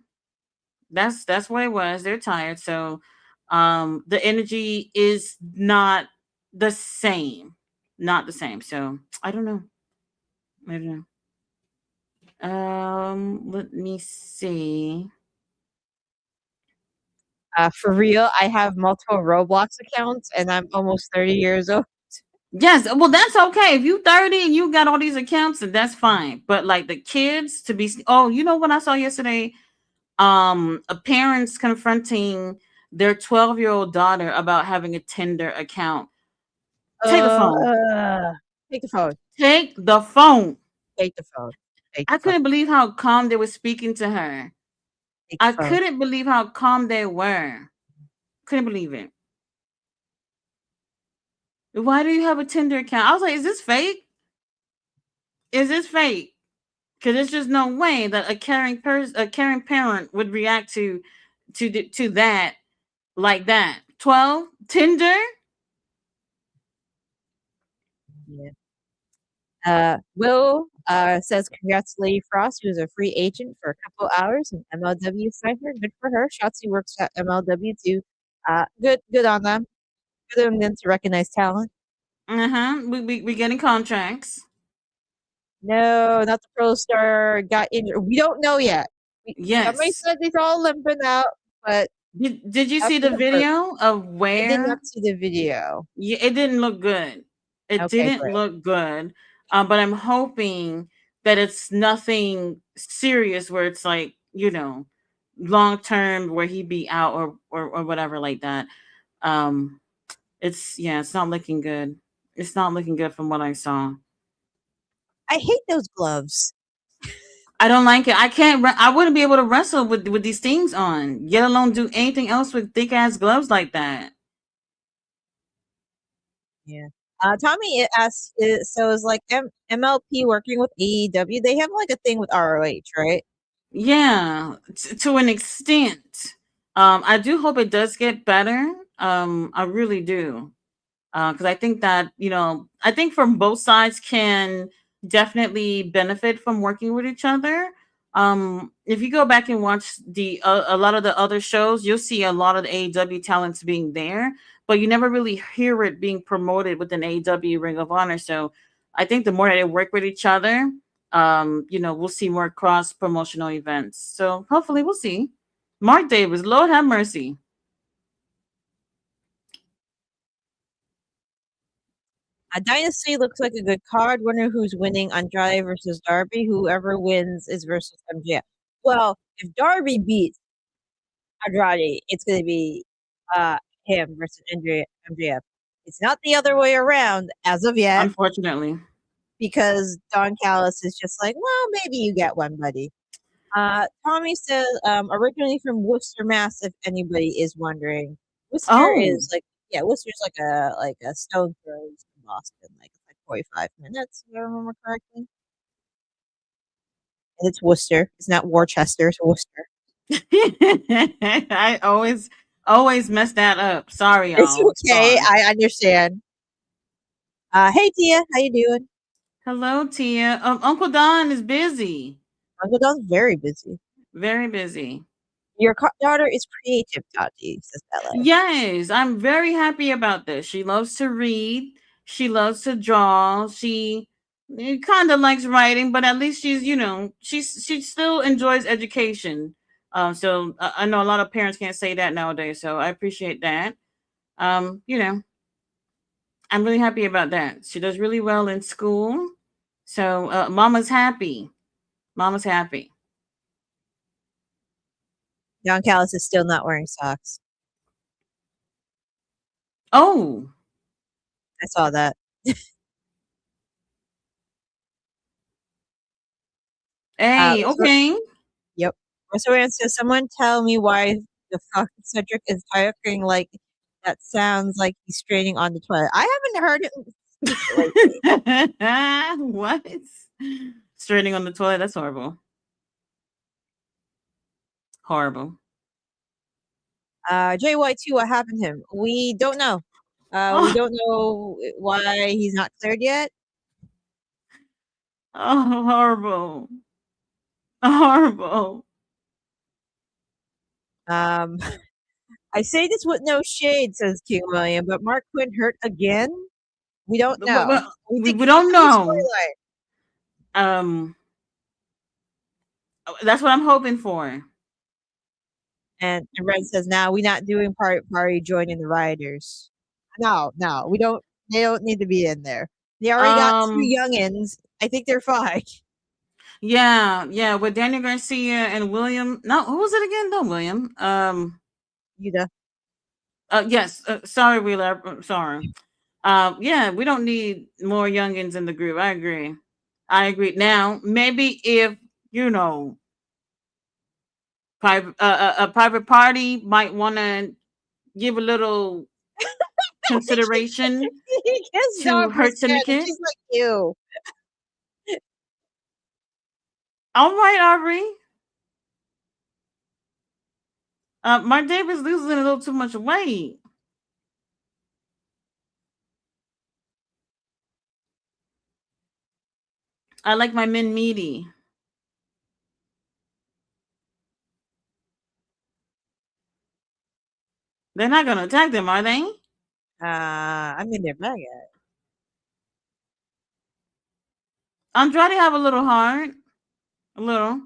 That's what it was. They're tired, so the energy is not the same. Not the same. So I don't know. I don't know. Let me see.
For real, I have multiple Roblox accounts, and I'm almost 30 years old.
Yes, well, that's okay. If you 30 and you got all these accounts, then that's fine. But like the kids to be, oh, you know what I saw yesterday? A parents confronting their 12-year-old daughter about having a Tinder account. Take the phone.
Take the phone.
Take the phone.
Take the phone. Take the
I
phone.
couldn't believe how calm they were speaking to her.
Take
I
the phone.
couldn't believe how calm they were. Couldn't believe it. Why do you have a Tinder account? I was like, is this fake? Is this fake? Because there's just no way that a caring parent would react to that like that. 12 Tinder.
Yeah. Will says congrats to Lady Frost, who's a free agent for a couple hours and MLW signed her. Good for her. Shotzi works at MLW too. Good on them. Good on them to recognize talent.
We getting contracts.
No, not the pro star got injured. We don't know yet. Somebody
Yes.
said he's all limping out, but
Did you
have
see
to
the
confirm.
video of
I did not
where?
see the video.
Yeah, it didn't look good. It
Okay,
didn't
great.
look good. But I'm hoping that it's nothing serious where it's like, long term where he be out or whatever like that. Um it's not looking good. It's not looking good from what I saw.
I hate those gloves.
I don't like it. I can't. I wouldn't be able to wrestle with these things on. Yet alone do anything else with thick ass gloves like that.
Yeah. Tommy asks, so is like MLP working with AEW? They have like a thing with ROH, right?
Yeah, to an extent. I do hope it does get better. I really do. Because I think that I think from both sides can definitely benefit from working with each other. If you go back and watch the a lot of the other shows, you'll see a lot of the AEW talents being there, but you never really hear it being promoted within AEW Ring of Honor. So I think the more that they work with each other, we'll see more cross promotional events. So hopefully we'll see. Mark Davis, Lord have mercy.
Dynasty looks like a good card. Wonder who's winning Andrade versus Darby. Whoever wins is versus MJF. Well, if Darby beats Andrade, it's going to be uh, him versus MJF. It's not the other way around as of yet
Unfortunately.
because Don Callis is just like, well, maybe you get one, buddy. Tommy says, originally from Worcester, Mass. If anybody is wondering, Worcester
Oh.
is like, yeah, Worcester's like a stone throw from Boston, like 45 minutes, if I remember correctly. And it's Worcester. It's not Worcester. It's Worcester.
I always mess that up. Sorry,
It's
y'all.
okay.
Sorry.
I understand. Hey Tia, how you doing?
Hello, Tia. Uncle Don is busy.
Uncle Don's very busy.
Very busy.
Your daughter is creative, Tati, says Bella.
Yes, I'm very happy about this. She loves to read. She loves to draw. She kind of likes writing, but at least she still enjoys education. So I know a lot of parents can't say that nowadays. So I appreciate that. Um, you know, I'm really happy about that. She does really well in school. So Mama's happy. Mama's happy.
Don Callis is still not wearing socks.
Oh,
I saw that.
hey,
So,
okay.
yep. So says, someone tell me why the fuck Cedric is talking like that sounds like he's straining on the toilet. I haven't heard him speak lately.
What? Straining on the toilet? That's horrible. Horrible.
JY2, what happened to him? We don't know. We
Oh,
don't know why he's not cleared yet.
oh horrible. Horrible.
Um, I say this with no shade, says King William, but Mark Quinn hurt again? We don't know. We think
We
it's
don't
a new
know.
storyline.
Um, that's what I'm hoping for.
And Red says, now we not doing party joining the rioters. No, we don't. They don't need to be in there. They already got two
Um,
youngins. I think they're fine.
yeah, yeah, with Daniel Garcia and William. No, who was it again? No, William.
Yuda.
Yes. Sorry, Wheeler. I'm sorry. Yeah, we don't need more youngins in the group. I agree. I agree. Now, maybe if you know, a private party might want to give a little consideration
He gets
to
dog for
Hurt
Stan, and
Syndicate.
she's like, you.
All right, Aubrey. Mark Davis losing a little too much weight. I like my men meaty. They're not gonna attack them, are they?
I mean, they're bad at
Andrade have a little heart. A little.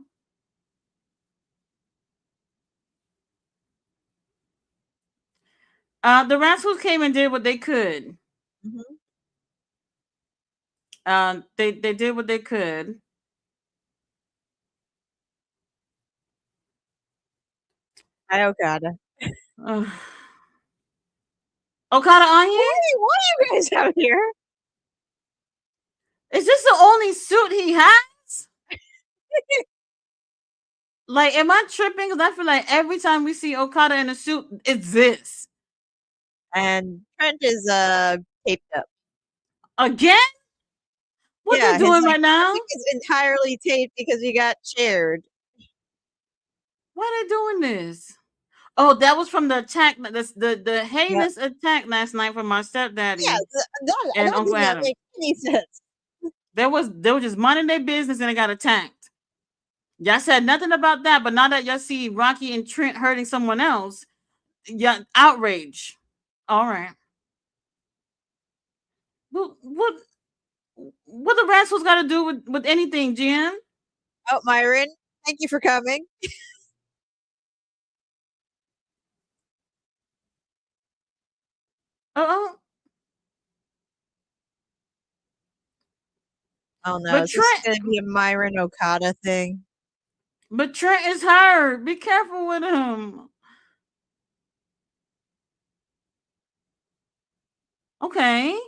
The Rascals came and did what they could.
Mm-hmm.
They did what they could.
I Okada.
Uh, Okada on here?
What are you guys out here?
Is this the only suit he has? Like, am I tripping? Because I feel like every time we see Okada in a suit, it's this.
And Trent is taped up.
Again? What they
Yeah, his
doing
like
right now?
neck is entirely taped because he got shared.
Why they doing this? Oh, that was from the attack, the
Yep.
heinous attack last night from my
Yeah,
stepdaddy and
that did
Uncle
not
Adam.
make any sense.
They were just minding their business and they got attacked. Y'all said nothing about that, but now that y'all see Rocky and Trent hurting someone else, yeah, outrage. All right. What the rascals got to do with anything, Jim?
Oh, Myron, thank you for coming.
Uh-oh.
Oh no,
But
is this
Trent,
going to be a Myron Okada thing?
but Trent is hurt. Be careful with him. Okay.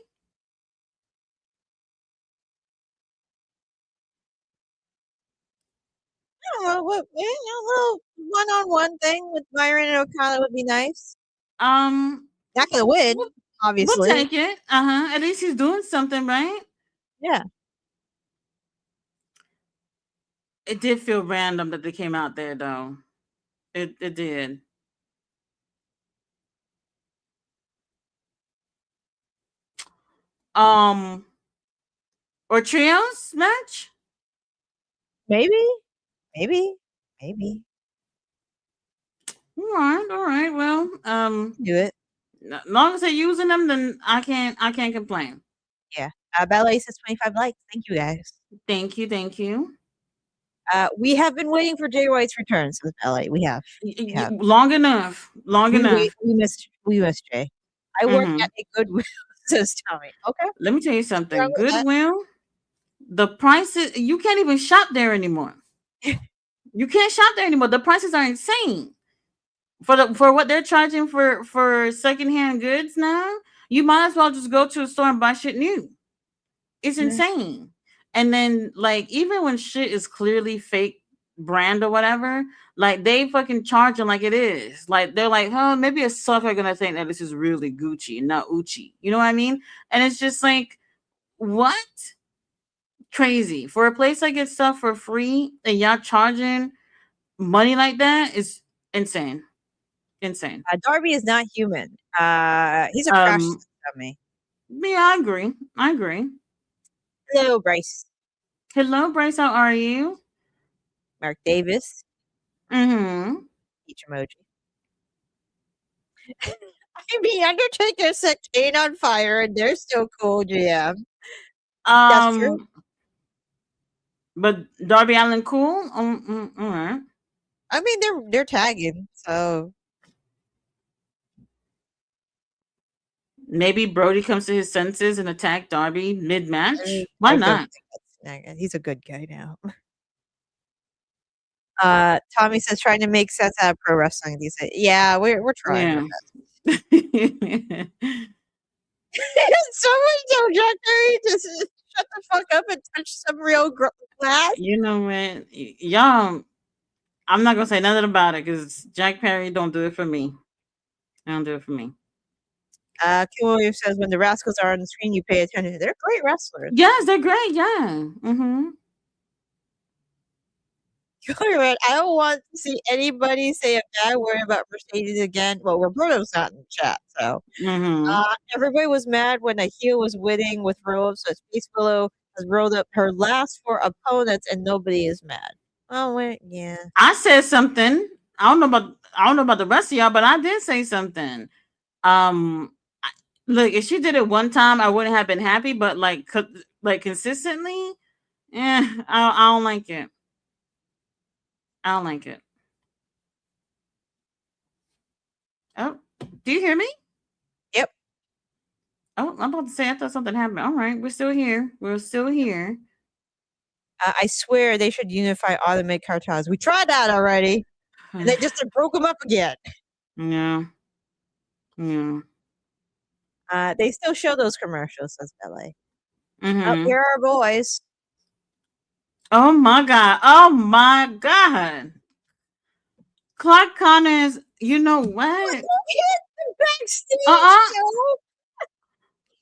I don't know. A little one-on-one thing with Myron and Okada would be nice.
Um,
Not going to win,
we'll, we'll
obviously.
take it. At least he's doing something, right?
Yeah.
It did feel random that they came out there, though. It did. Um, or trios match.
Maybe, maybe, maybe.
All right. Well,
Do it.
as long as they're using them, then I can't complain.
Yeah. Ballet says 25 likes. Thank you, guys.
Thank you, thank you.
We have been waiting for Jay White's return, says Ballet. We have. We have.
Long enough, long enough.
We missed Jay. I work
Mm-hmm.
at a Goodwill, says Tommy. Okay.
Let me tell you
Nothing wrong
something.
with that.
Goodwill, the prices, you can't even shop there anymore. You can't shop there anymore. The prices are insane. For what they're charging for secondhand goods now, you might as well just go to a store and buy shit new. It's
Yeah.
insane. And then like even when shit is clearly fake brand or whatever, like they fucking charge them like it is. Like they're like, oh, maybe a sucker gonna think that this is really Gucci and not Uchi. You know what I mean? And it's just like, what? Crazy. For a place that gets stuff for free and y'all charging money like that is insane. Insane.
Darby is not human. He's a crash
Um,
dummy.
yeah, I agree. I agree.
Hello, Bryce.
Hello, Bryce. How are you?
Mark Davis.
Mm-hmm.
Each emoji. I mean, Undertaker set Kane on fire, and they're still cool, GM. That's true.
Um, but Darby Allen cool. All right.
I mean, they're tagging, so
Maybe Brody comes to his senses and attack Darby mid match. Why
I don't
not?
think that's he's a good guy now. Tommy says trying to make sense out of pro wrestling these days. Yeah, we're trying our
Yeah.
best. Someone tell Jack Perry to shut the fuck up and touch some real glass.
You know, man, y'all. I'm not gonna say nothing about it because Jack Perry don't do it for me. Don't do it for me.
Kim Williams says when the Rascals are on the screen, you pay attention. They're great wrestlers.
Yes, they're great. Yeah. Mm-hmm.
I don't want to see anybody say a bad word about Mercedes again. Well, Roberto's not in the chat, so
Mm-hmm.
everybody was mad when a heel was winning with Rose. So Space Willow has rolled up her last four opponents, and nobody is mad. Oh wait, yeah.
I said something. I don't know about the rest of y'all, but I did say something. Look, if she did it one time, I wouldn't have been happy. But like consistently, I don't like it. I don't like it. Oh, do you hear me?
Yep.
Oh, I'm about to say I thought something happened. All right, we're still here. We're still here.
I swear they should unify all the mid cartels. We tried that already, and they just broke them up again.
Yeah. Yeah.
They still show those commercials, says Ballet. Oh,
Mm-hmm.
here are our boys.
Oh my god. Oh my god. Clark Connors, you know
Look
what?
at the backstage
Uh-uh.
show.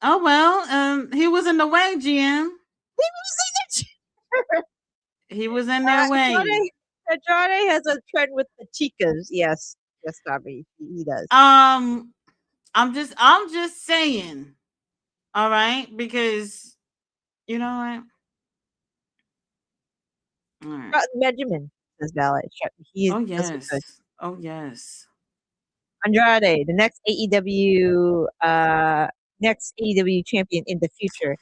Oh well, he was in the way, GM.
He was in the chair.
He was in their way.
Andrade has a trend with the chicas. Yes, yes, Tommy, he does.
Um, I'm just saying. All right, because you know what? All right.
Benjamin says Ballet. He
Oh
does look good.
yes. Oh yes.
Andrade, the next AEW champion in the future.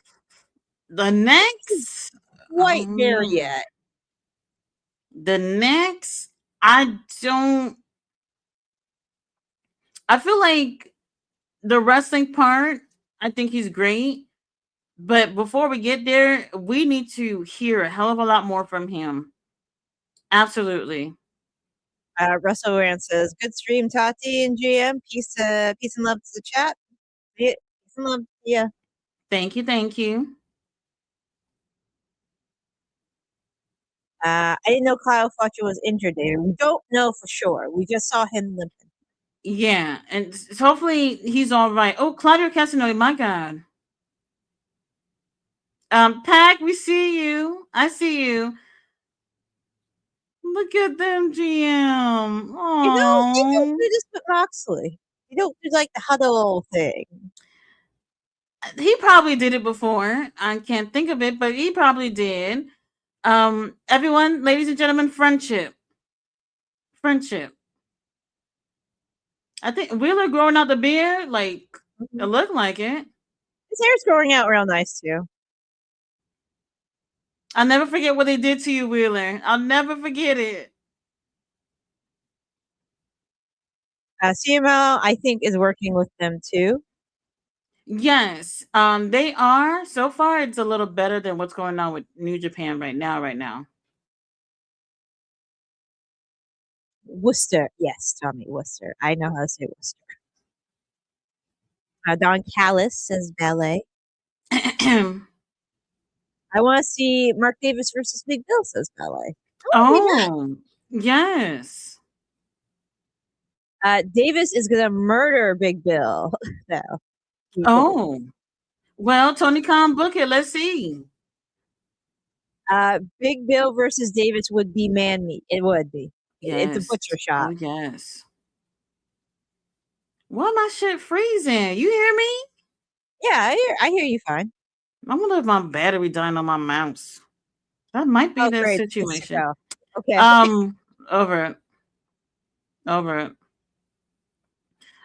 The
Isn't
next,
quite there yet.
the next, I don't. I feel like the wrestling part. I think he's great, but before we get there, we need to hear a hell of a lot more from him. Absolutely.
Russell Rand says, "Good stream, Tati and GM. Peace and love to the chat. Yeah, peace and love. Yeah.
Thank you. Thank you.
I didn't know Kyle Fletcher was injured there. We don't know for sure. We just saw him limping.
Yeah, and hopefully he's all right. Oh, Claudio Castagnoli, my God. Pack, we see you. I see you. Look at them, GM.
They don't
Oh,
do this with Moxley. They don't do like the huddle thing.
he probably did it before. I can't think of it, but he probably did. Everyone, ladies and gentlemen, friendship. I think Wheeler growing out the beard, like it
Mhm.
looked like it.
His hair's growing out real nice too.
I'll never forget what they did to you, Wheeler. I'll never forget it.
CML, I think, is working with them too.
Yes, they are. So far, it's a little better than what's going on with New Japan right now. Right now.
Worcester, yes, Tommy Worcester. I know how to say Worcester. Don Callis says ballet. I want to see Mark Davis versus Big Bill says ballet. That would be
Oh, yes.
nice. Davis is gonna murder Big Bill. So
Oh, well, Tony Khan, book it. Let's see.
Big Bill versus Davis would be man meat. It would be. It's a
Yes.
butcher
Oh,
shop.
yes. Why my shit freezing? You hear me?
Yeah, I hear you fine.
I wonder if my battery dying on my mouse. That might be
Oh,
the
great. This is
situation.
show. Okay.
Over it. Over it.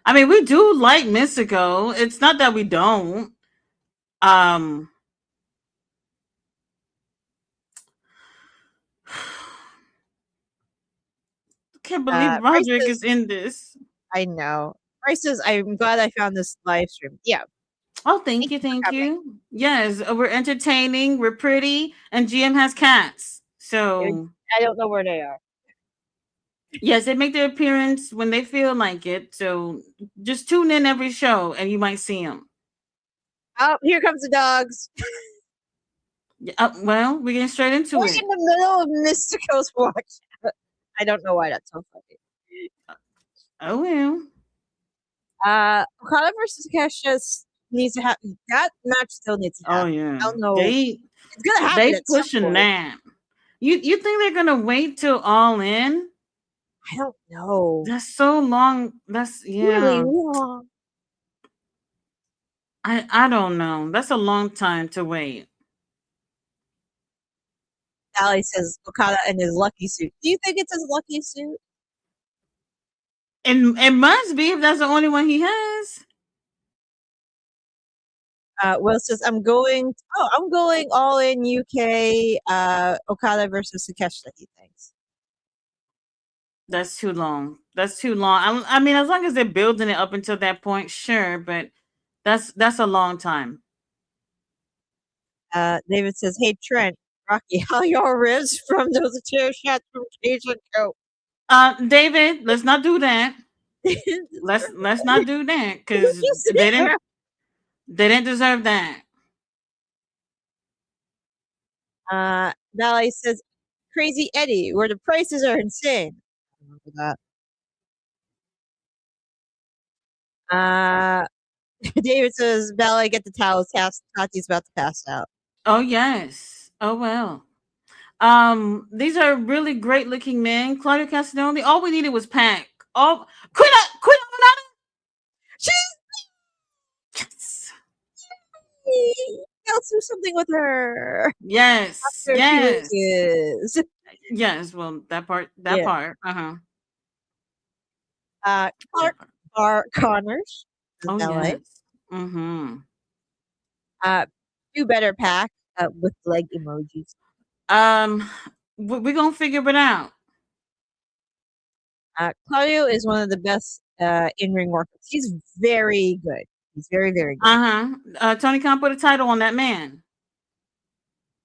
I mean, we do like Mystico. It's not that we don't. Um, can't believe
Bryce
Roderick
says,
is in this.
I know. Bryce says, I'm glad I found this live stream. Yeah.
Oh, thank
Thank
you,
you for
thank
coming.
you. Yes, we're entertaining, we're pretty, and GM has cats. So
I don't know where they are.
yes, they make their appearance when they feel like it. So just tune in every show, and you might see them.
Oh, here comes the dogs.
Well, we're getting straight into
We're
it.
in the middle of Mystico's watch. I don't know why that's so funny.
Oh well.
Okada versus Kesha needs to happen. That match still needs to
Oh
happen.
yeah.
I don't know.
They
It's gonna happen
they
at some
pushing
point.
that. You think they're gonna wait till All In?
I don't know.
That's so long. That's
Really
yeah.
long.
I don't know. That's a long time to wait.
Ali says Okada in his lucky suit. Do you think it's his lucky suit?
And it must be if that's the only one he has.
Will says I'm going. Oh, I'm going all in UK. Okada versus Takeshita. He thinks.
That's too long. That's too long. I mean, as long as they're building it up until that point, sure, but that's a long time.
David says, "Hey Trent, Rocky, how your ribs from those chair shots from Cage and Co."
David, let's not do that. Let's not do that because
You
they
said-
didn't deserve that.
Ballet says, "Crazy Eddie, where the prices are insane." I remember that. David says, "Ballet, get the towels. Tati's about to pass out."
Oh yes. Oh well. These are really great looking men. Claudio Castagnoli. All we needed was Pac. All quit
She's
yes.
Let's do something with her.
Yes.
After she
Yes.
loses.
Yes. Well, that part. That
Yeah.
part. Uh-huh. That
Clark
part.
Connors is
Oh
ballet.
yes. Mm-hmm.
Uh, do better pack with leg emojis.
Um, we're gonna figure it out.
Claudio is one of the best in ring workers. He's very good. He's very, very good.
Uh-huh. Tony Khan put a title on that man.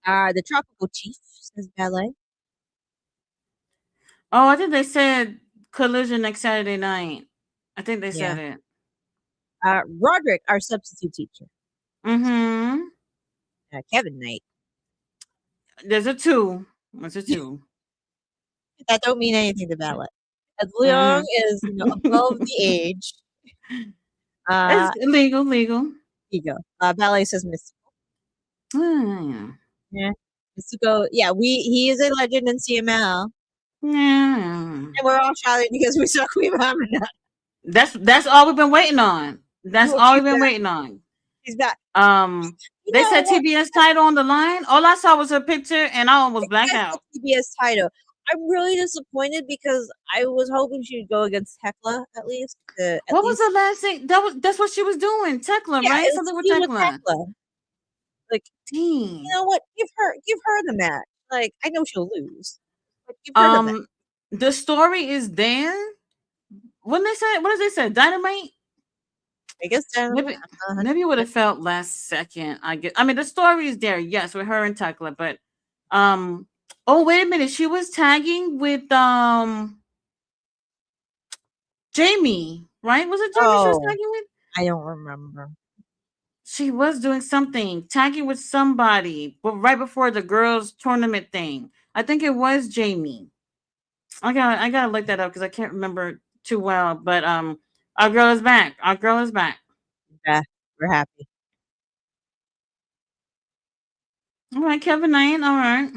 The Tropical Chief says ballet.
Oh, I think they said collision next Saturday night. I think they
Yeah.
said it.
Roderick, our substitute teacher.
Mm-hmm.
Kevin Knight.
There's a two. There's a two.
That don't mean anything to ballet. As long
Mm-hmm.
as above the age.
It's legal, legal.
Here you go. Ballet says Mystical.
Yeah.
Yeah. Mystical. Yeah, he is a legend in CML.
Yeah.
And we're all shouting because we saw Queen Hamina.
That's all we've been waiting on. That's
Well,
all
she's
we've been
back.
waiting on.
She's back.
They said
What?
TBS title on the line. All I saw was her picture, and I almost blacked
Yes,
out.
the TBS title. I'm really disappointed because I was hoping she would go against Hecla at least.
What was the last thing? That's what she was doing. Tekla,
Yeah,
right?
it's
Something with
feud with
Tekla.
Hecla. Like, you
Dang.
know what? Give her the match. Like, I know she'll lose, but give her the match.
Um, the story is there. When they said, what did they say? Dynamite.
I guess
Maybe,
I'm not
maybe it would
100%.
have felt last second. I guess. I mean, the story is there. Yes, with her and Tekla, but oh wait a minute. She was tagging with Jamie, right? Was it Jamie she was
Oh,
tagging with?
I don't remember.
She was doing something, tagging with somebody, but right before the girls' tournament thing. I think it was Jamie. I gotta look that up because I can't remember too well. But our girl is back. Our girl is back.
Yeah, we're happy.
All right, Kevin Knight. All right.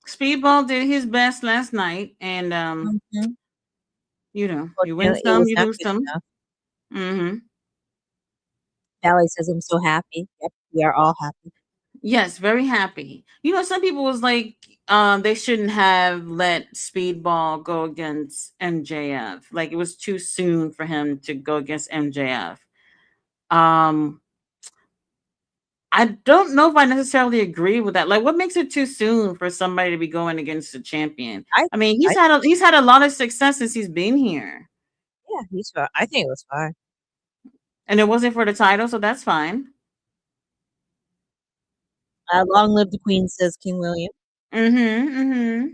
Speedball did his best last night, and
Mhm.
you win
Unfortunately, it
some,
was
you
not
lose
good
some.
enough.
Mm-hmm.
Sally says, "I'm so happy." Yep, we are all happy.
Yes, very happy. Some people was like, they shouldn't have let Speedball go against MJF. Like it was too soon for him to go against MJF. Um, I don't know if I necessarily agree with that. Like, what makes it too soon for somebody to be going against the champion?
I,
I mean,
I,
he's had a lot of success since he's been here,
yeah, he's fine. I think it was fine.
and it wasn't for the title, so that's fine.
Long live the Queen, says King William.
Mm-hmm. Mm-hmm.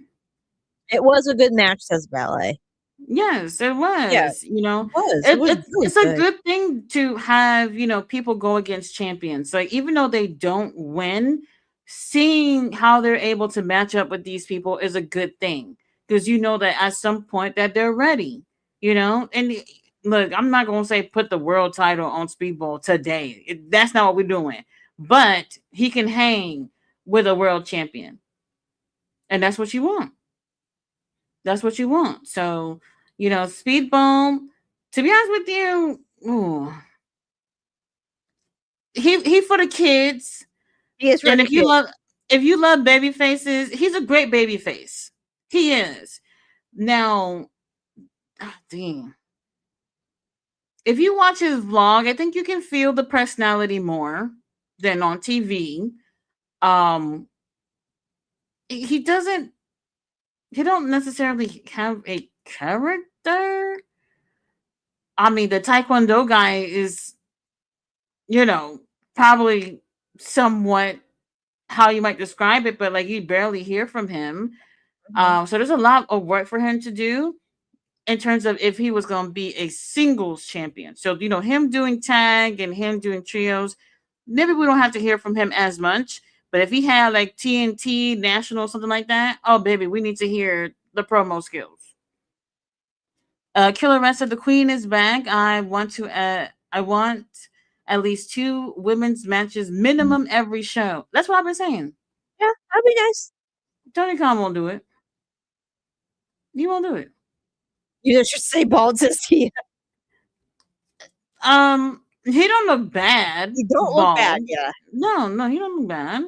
It was a good match, says Ballet.
Yes, it
Yeah,
was.
it was. It was really
It's a
good.
good thing to have people go against champions. Like even though they don't win, seeing how they're able to match up with these people is a good thing because you know that at some point that they're ready. And look, I'm not gonna say put the world title on Speedball today. That's not what we're doing. But he can hang with a world champion, and that's what you want. That's what you want. So, Speedball, to be honest with you, ooh, he for the kids.
He is for
And
the kid.
if you love baby faces, he's a great baby face. He is. Now, dang. If you watch his vlog, I think you can feel the personality more than on TV. Um he doesn't he don't necessarily have a character. I mean, the Taekwondo guy is you know, probably somewhat how you might describe it, but like you barely hear from him.
Mhm.
So there's a lot of work for him to do. in terms of if he was going to be a singles champion. So, him doing tag and him doing trios, maybe we don't have to hear from him as much. But if he had like TNT, National, something like that, oh, baby, we need to hear the promo skills. Killer Red said the Queen is back. I want at least 2 women's matches minimum every show. That's what I've been saying.
Yeah, that'd be nice.
Tony Khan won't do it. He won't do it.
You should say bald says he.
He don't look bad.
He don't
bald.
look bad, yeah.
No, he don't look bad.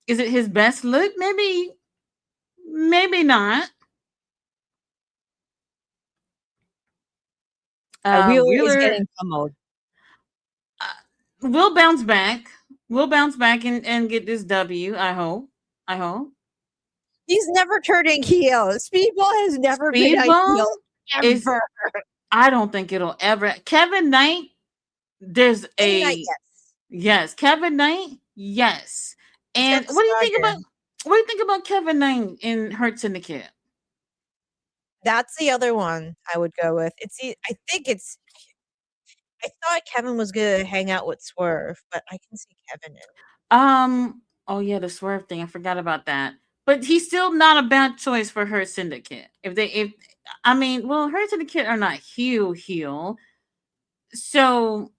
Is it his best look? Maybe not.
Wheeler is
Wheeler
getting pummeled.
We'll bounce back. We'll bounce back and get this W. I hope.
He's never turning heel. Speedball has never been a heel ever.
I don't think it'll ever. Kevin Knight. There's
Kevin Knight,
yes. Kevin Knight, yes. And what do you think about Kevin Knight in Hurt Syndicate?
That's the other one I would go with. I thought Kevin was gonna hang out with Swerve, but I can see Kevin in.
Oh yeah, the Swerve thing. I forgot about that. But he's still not a bad choice for Hurt Syndicate. Hurt Syndicate are not heel. So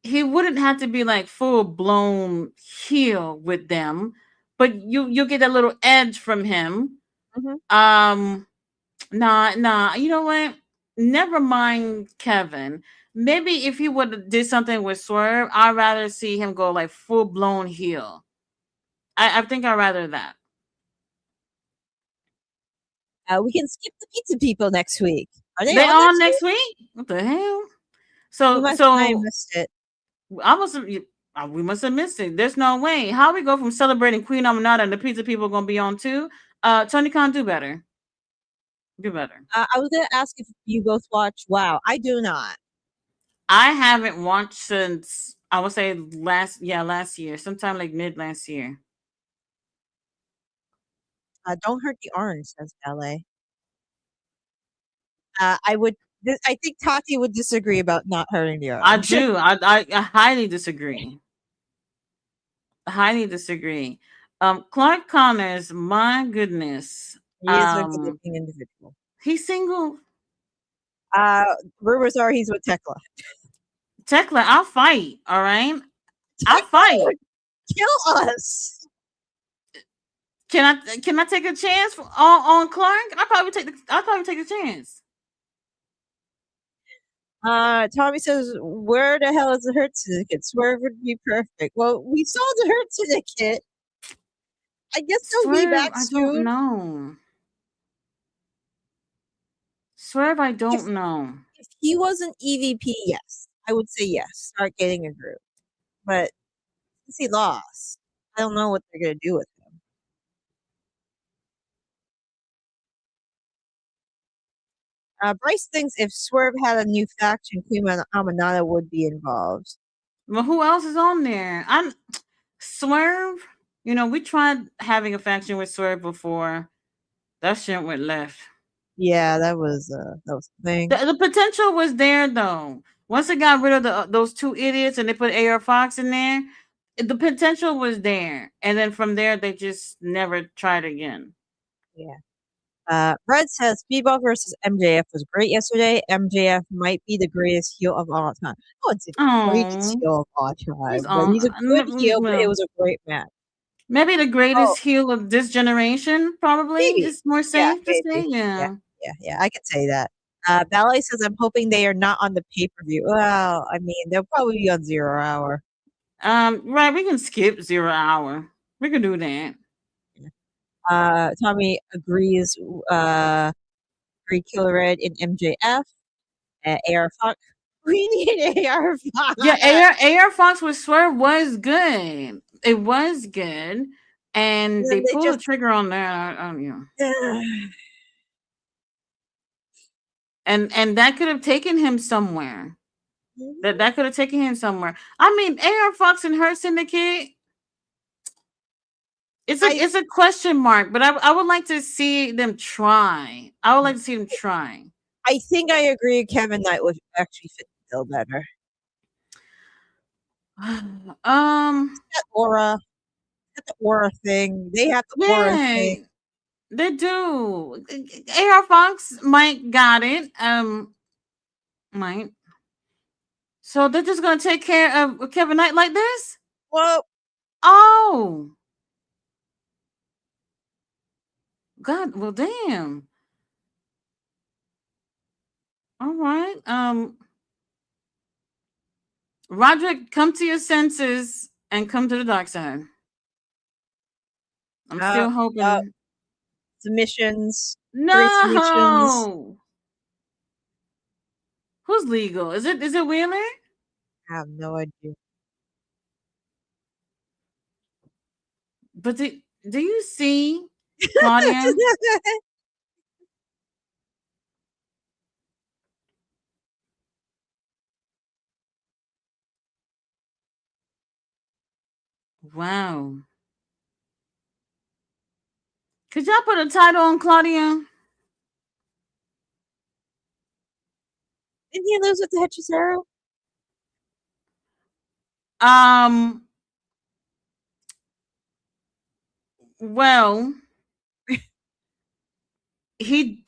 he wouldn't have to be like full blown heel with them, but you'll get a little edge from him.
Mm-hmm.
Nah. You know what? Never mind Kevin. Maybe if he would have did something with Swerve, I'd rather see him go like full blown heel. I think I'd rather that.
We can skip the pizza people next week. Are
they on next week? What the hell?
I missed it.
We must have missed it. There's no way. How we go from celebrating Queen Aminata and the pizza people going to be on too? Tony Khan, do better. Do better.
I was going to ask if you both watch WoW. I do not.
I haven't watched since, I would say last year, sometime like mid last year.
Don't hurt the orange, says Ballet. I think Tati would disagree about not hurting the orange.
I do. I highly disagree. Clark Connors, my goodness.
He is a good-looking individual.
He's single.
Rumors are he's with Tekla.
I'll fight. All right, I'll fight.
Kill us.
Can I take a chance on Clark? I'll probably take a chance.
Tommy says, "Where the hell is the Hurt Syndicate? Swerve would be perfect." Well, we saw the Hurt Syndicate. I guess they'll be back soon.
I don't know. Swerve, I don't know.
If he was an EVP, yes, I would say yes. Start getting a group, but since he lost, I don't know what they're gonna do with him. Bryce thinks if Swerve had a new faction, Queen Aminata would be involved.
Well, who else is on there? Swerve. We tried having a faction with Swerve before. That shit went left.
Yeah, that was the thing.
The potential was there though. Once they got rid of those 2 idiots and they put AR Fox in there, the potential was there. And then from there, they just never tried again.
Yeah. Red says Speedball versus MJF was great yesterday. MJF might be the greatest heel of all time. Oh, it's the greatest heel of all time. He's a good heel, but it was a great match.
Maybe the greatest heel of this generation, probably. It's more safe to say.
Yeah, I could say that. Ballet says, I'm hoping they are not on the pay-per-view. Well, I mean, they'll probably be on 0 Hour.
Right, we can skip 0 Hour. We can do that.
Tommy agrees. Killer Red in MJF. AR Fox. We need AR Fox.
Yeah, AR Fox with Swerve was good. It was good. And they pulled the trigger on that. And that could have taken him somewhere. Mm-hmm. That could have taken him somewhere. I mean, AR Fox and Hurt Syndicate. It's a question mark, but I would like to see them try. I would like to see them try.
I think I agree. Kevin Knight would actually fit the bill better. That aura, the aura thing. They have the aura
Yeah,
thing.
they do. AR Fox might got it. Might. So they're just gonna take care of Kevin Knight like this?
Well,
Oh, God. Well, damn. All right. Roderick, come to your senses and come to the dark side. I'm
uh,
still
uh,
hoping.
submissions, 3 submissions.
No. Who's legal? Is it Wheeler?
I have no idea.
But do you see Claudia? Wow. Could y'all put a title on Claudia?
Didn't he lose with the Hechicero?
Um. Well, he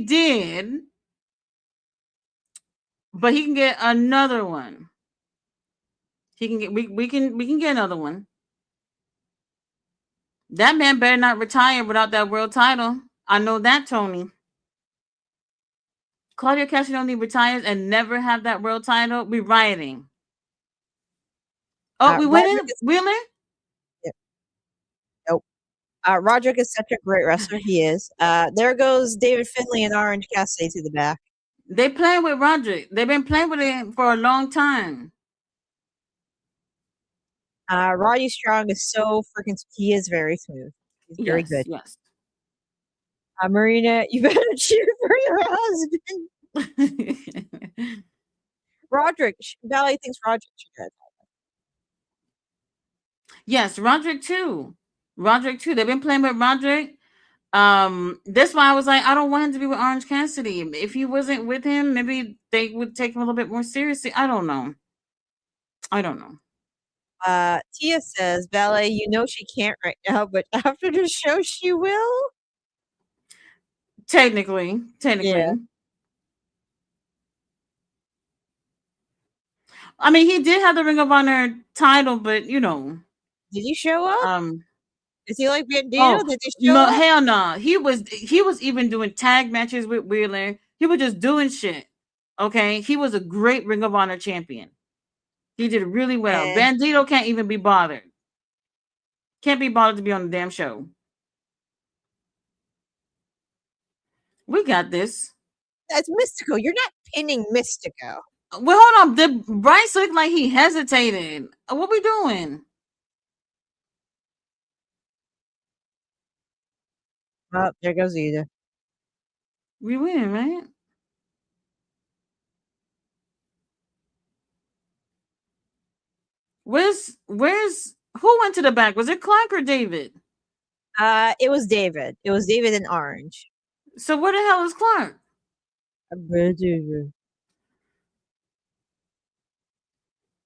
did, but he can get another one. He can get we can get another one. That man better not retire without that world title. I know that, Tony. Claudia Castagnoli retires and never have that world title. We rioting. Oh, we
Roderick
winning?
is
Wheeler?
yeah, nope. Roderick is such a great wrestler. He is. There goes David Finlay and Orange Cassidy to the back.
They playing with Roderick. They've been playing with him for a long time.
Roddy Strong is so freaking. He is very smooth. He's very
Yes,
good.
yes.
Marina, you better cheer for your husband. Roderick. Valley thinks Roderick should get.
Yes, Roderick too. Roderick too. They've been playing with Roderick. That's why I was like, I don't want him to be with Orange Cassidy. If he wasn't with him, maybe they would take him a little bit more seriously. I don't know. I don't know.
Tia says, Ballet, you know she can't right now, but after the show she will?
Technically.
Yeah.
I mean, he did have the Ring of Honor title, but
Did he show up?
um,
Is he like Bandito?
oh
Did he show
no,
up?
hell no. He was even doing tag matches with Wheeler. He was just doing shit. Okay, he was a great Ring of Honor champion. He did really well.
Eh,
Bandito can't even be bothered. Can't be bothered to be on the damn show. We got this.
that's Mystico. You're not pinning Mystico.
Well, hold on. The Bryce looked like he hesitated. What we doing?
Oh, there goes Ida.
We winning, right? Where's who went to the back? Was it Clark or David?
It was David. It was David in orange.
So where the hell is Clark?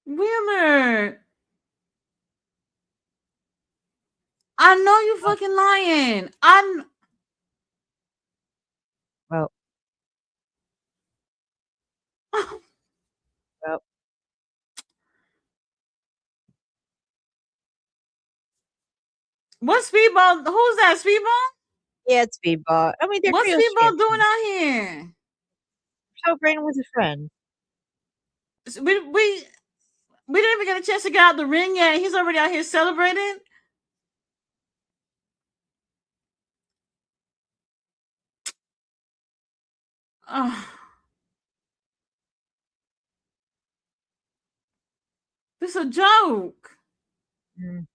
Wheeler. I know you fucking lying.
Well. Well.
What Speedball? Who's that? Speedball?
Yeah, it's Speedball. I mean, they're
What's
trios
Speedball doing
champions.
out here?
So Brandon was a friend.
We didn't even get a chance to get out the ring yet. He's already out here celebrating. Oh, this is a joke.
Mm.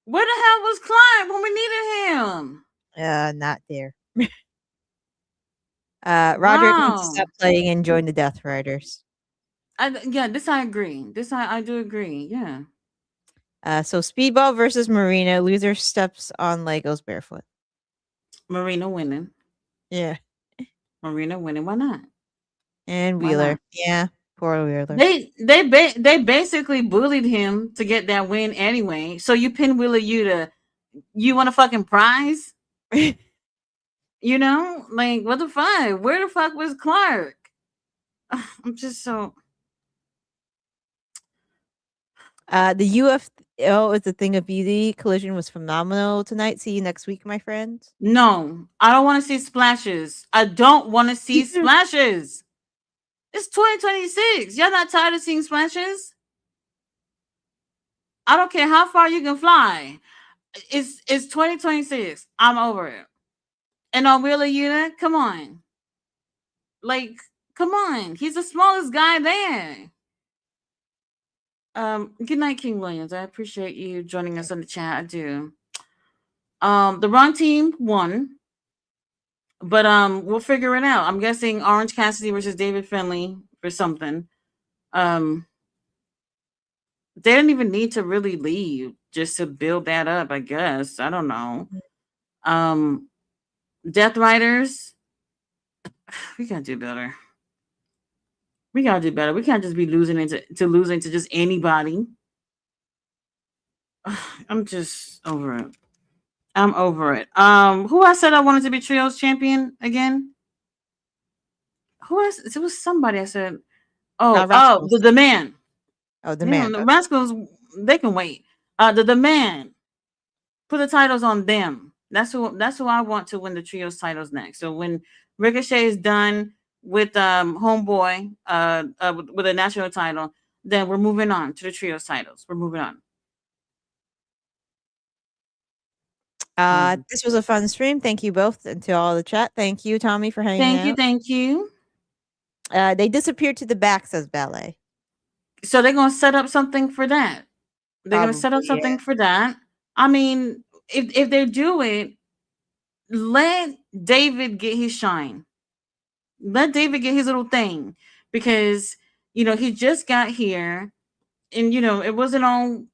Where the hell was Clyde when we needed him?
Not there. Roderick needs to
Wow.
stop playing and join the Death Riders.
Yeah, this I agree. This I do agree. Yeah.
So Speedball versus Marina. Loser steps on Legos barefoot.
Marina winning.
Yeah.
Marina winning. Why not?
And
Why
Wheeler.
not?
Yeah. Poor Wheeler.
They basically bullied him to get that win anyway. So you pin Wheeler you want a fucking prize? You know? Like what the fuck? Where the fuck was Clark? I'm just so
The UFO is a thing of beauty. Collision was phenomenal tonight. See you next week, my friends.
no. I don't want to see splashes. I don't want to see splashes. It's 2026. Y'all not tired of seeing splashes? I don't care how far you can fly. It's 2026. I'm over it. And on Wheeler Unit, come on. Like, come on. He's the smallest guy there. Good night, King Williams. I appreciate you joining us on the chat. I do. The wrong team won, but we'll figure it out. I'm guessing Orange Cassidy versus David Finley for something. They didn't even need to really leave just to build that up, I guess. I don't know. Death Riders, we gotta do better. We gotta do better. We can't just be losing to just anybody. I'm just over it. I'm over it. Who I said I wanted to be trios champion again? Who else? It was somebody I said.
Rascals.
The man.
Oh, the
Yeah,
man.
the
Okay.
Rascals. They can wait. The man. Put the titles on them. That's who I want to win the trios titles next. So when Ricochet is done with Homeboy with a national title, then we're moving on to the trios titles. We're moving on.
This was a fun stream. Thank you both and to all the chat. Thank you, Tommy, for hanging out.
Thank you.
They disappeared to the back, says Ballet.
So they're gonna set up something for that. They're gonna set up something for that. I mean, if they do it, let David get his shine. Let David get his little thing because he just got here, and it wasn't all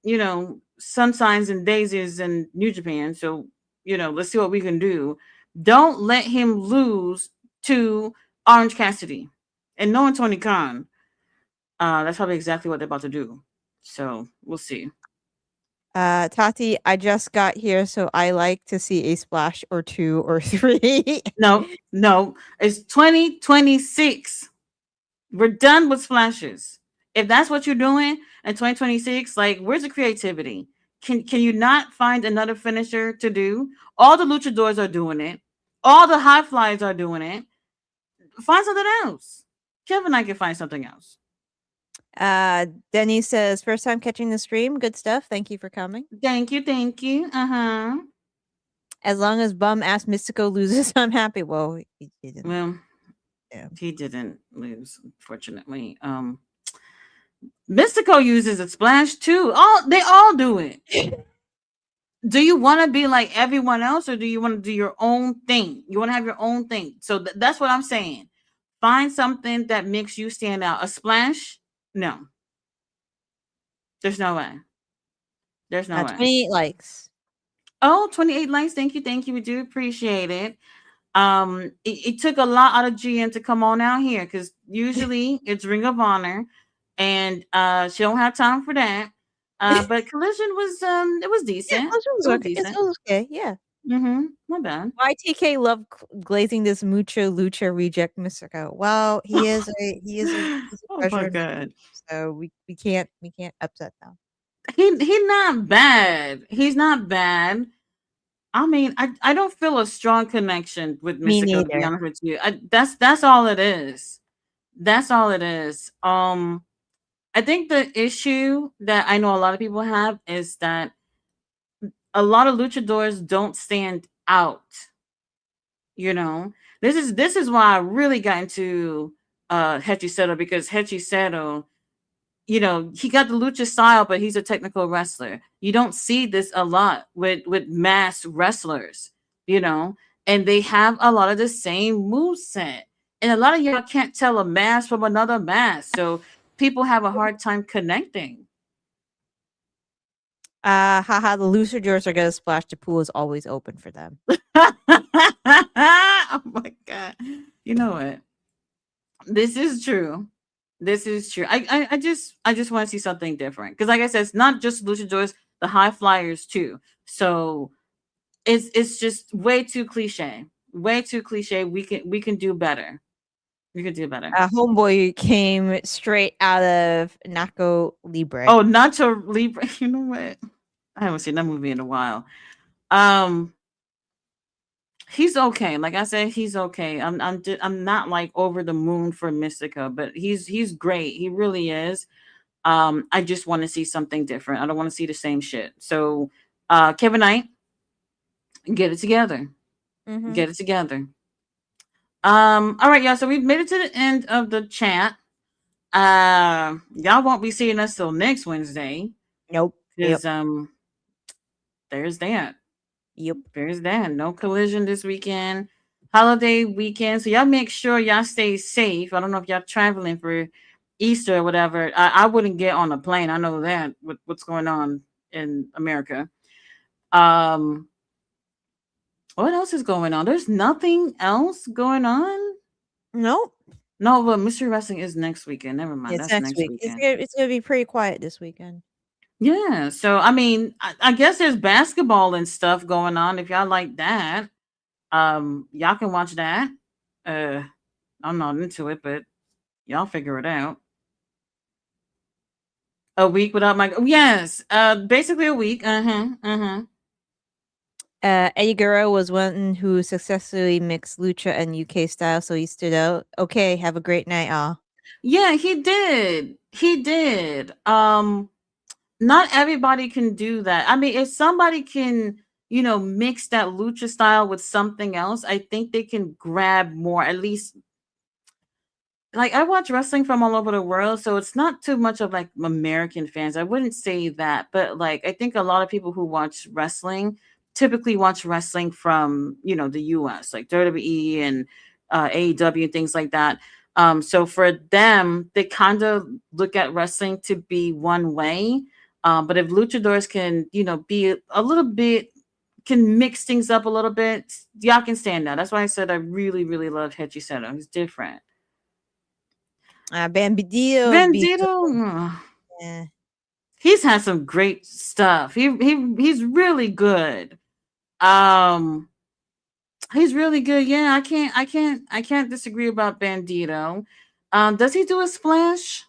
sunshines and daisies and New Japan. So let's see what we can do. Don't let him lose to Orange Cassidy, and knowing Tony Khan, that's probably exactly what they're about to do. So we'll see.
Tati, I just got here, so I like to see a splash or 2 or 3.
No, it's 2026. We're done with splashes. If that's what you're doing in 2026, like where's the creativity? Can you not find another finisher to do? All the luchadors are doing it. All the high flyers are doing it. Find something else. Kevin and I can find something else.
Denny says, first time catching the stream. Good stuff. Thank you for coming.
Thank you.
As long as Bum Ass Mystico loses, I'm happy. Well, he didn't.
Well, yeah. He didn't lose, unfortunately. Mystico uses a splash too. They all do it. Do you want to be like everyone else, or do you want to do your own thing? You want to have your own thing. So that's what I'm saying. Find something that makes you stand out. A splash? No. There's no way. There's no way.
28 likes.
Oh, 28 likes. Thank you. We do appreciate it. It took a lot out of GM to come on out here because usually it's Ring of Honor, and she don't have time for that. But Collision was it was decent.
Yeah, it was okay. Yeah.
Not bad.
YTK love glazing this mucho lucha reject Mystico. Well, he is a
oh my god.
So we can't upset them.
He's not bad. He's not bad. I mean, I don't feel a strong connection with Mystico, to be honest with you. That's all it is. That's all it is. I think the issue that I know a lot of people have is that a lot of luchadors don't stand out. This is why I really got into Hechiseto, because Hechiseto, he got the lucha style, but he's a technical wrestler. You don't see this a lot with mass wrestlers, and they have a lot of the same moveset. And a lot of y'all can't tell a mass from another mass. So people have a hard time connecting.
Haha, the Luchadors are gonna splash. The pool is always open for them.
Oh my god! You know what? This is true. This is true. I just want to see something different because, like I said, it's not just luchadors, the high flyers too. So it's just way too cliche. Way too cliche. We can do better. We can do better.
Homeboy came straight out of Naco Libre.
Oh, Nacho Libre. You know what? I haven't seen that movie in a while. Um, he's okay. Like I said, he's okay. I'm not like over the moon for Mystica, but he's great. He really is. I just want to see something different. I don't want to see the same shit. So, Kevin Knight, get it together.
Mm-hmm.
Get it together. All right, y'all. So we've made it to the end of the chat. Y'all won't be seeing us till next Wednesday.
Nope. Yep.
Because there's that.
Yep.
There's that. No collision this weekend. Holiday weekend. So y'all make sure y'all stay safe. I don't know if y'all traveling for Easter or whatever. I wouldn't get on a plane. I know that with what's going on in America. Um, what else is going on? There's nothing else going on.
Nope.
No, but Mystery Wrestling is next weekend. Never mind.
It's
That's
next
next
week.
weekend.
It's gonna be pretty quiet this weekend.
Yeah. So I mean, I guess there's basketball and stuff going on. If y'all like that, y'all can watch that. I'm not into it, but y'all figure it out. A week without my yes, basically a week.
Eddie Guerrero was one who successfully mixed lucha and UK style, so he stood out. Okay, have a great night, all.
Yeah, he did. He did. Not everybody can do that. I mean, if somebody can, mix that lucha style with something else, I think they can grab more, at least. Like, I watch wrestling from all over the world, so it's not too much of like American fans. I wouldn't say that, but like I think a lot of people who watch wrestling typically watch wrestling from the US, like WWE and AEW and things like that. So for them, they kind of look at wrestling to be one way. But if luchadors can, be a little bit, can mix things up a little bit, y'all can stand that. That's why I said I really, really love Hechiseto. He's different.
Bandito.
Bandito,
Yeah.
he's had some great stuff. He's really good. Um, he's really good. Yeah, I can't disagree about Bandito. Does he do a splash?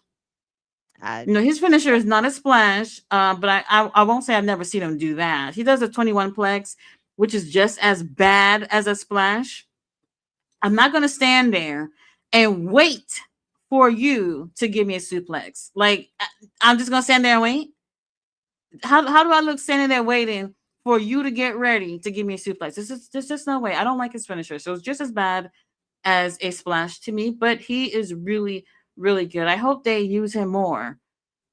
No, his finisher is not a splash. But I won't say I've never seen him do that. He does a 21 plex, which is just as bad as a splash. I'm not gonna stand there and wait for you to give me a suplex. Like I'm just gonna stand there and wait. How do I look standing there waiting for you to get ready to give me a suplex? There's just no way. I don't like his finisher, so it's just as bad as a splash to me. But he is really, really good. I hope they use him more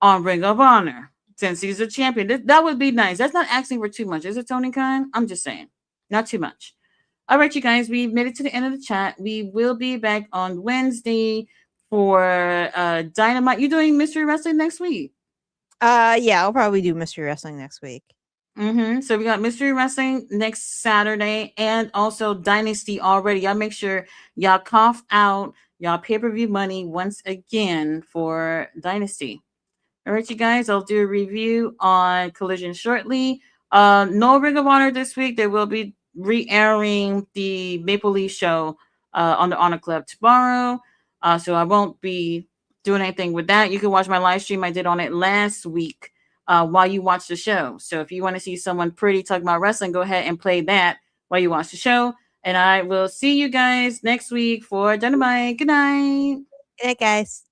on Ring of Honor since he's a champion. That would be nice. That's not asking for too much, is it, Tony Khan? I'm just saying, not too much. All right, you guys, we've made it to the end of the chat. We will be back on Wednesday for Dynamite. You doing Mystery Wrestling next week?
Yeah, I'll probably do Mystery Wrestling next week.
So we got Mystery Wrestling next Saturday and also Dynasty already. Y'all make sure y'all cough out y'all pay-per-view money once again for Dynasty. All right, you guys, I'll do a review on Collision shortly. No Ring of Honor this week. They will be re-airing the Maple Leaf show on the Honor Club tomorrow. So I won't be doing anything with that. You can watch my live stream I did on it last week while you watch the show. So if you want to see someone pretty talk about wrestling, go ahead and play that while you watch the show. And I will see you guys next week for Dynamite. Good night.
Good night, guys.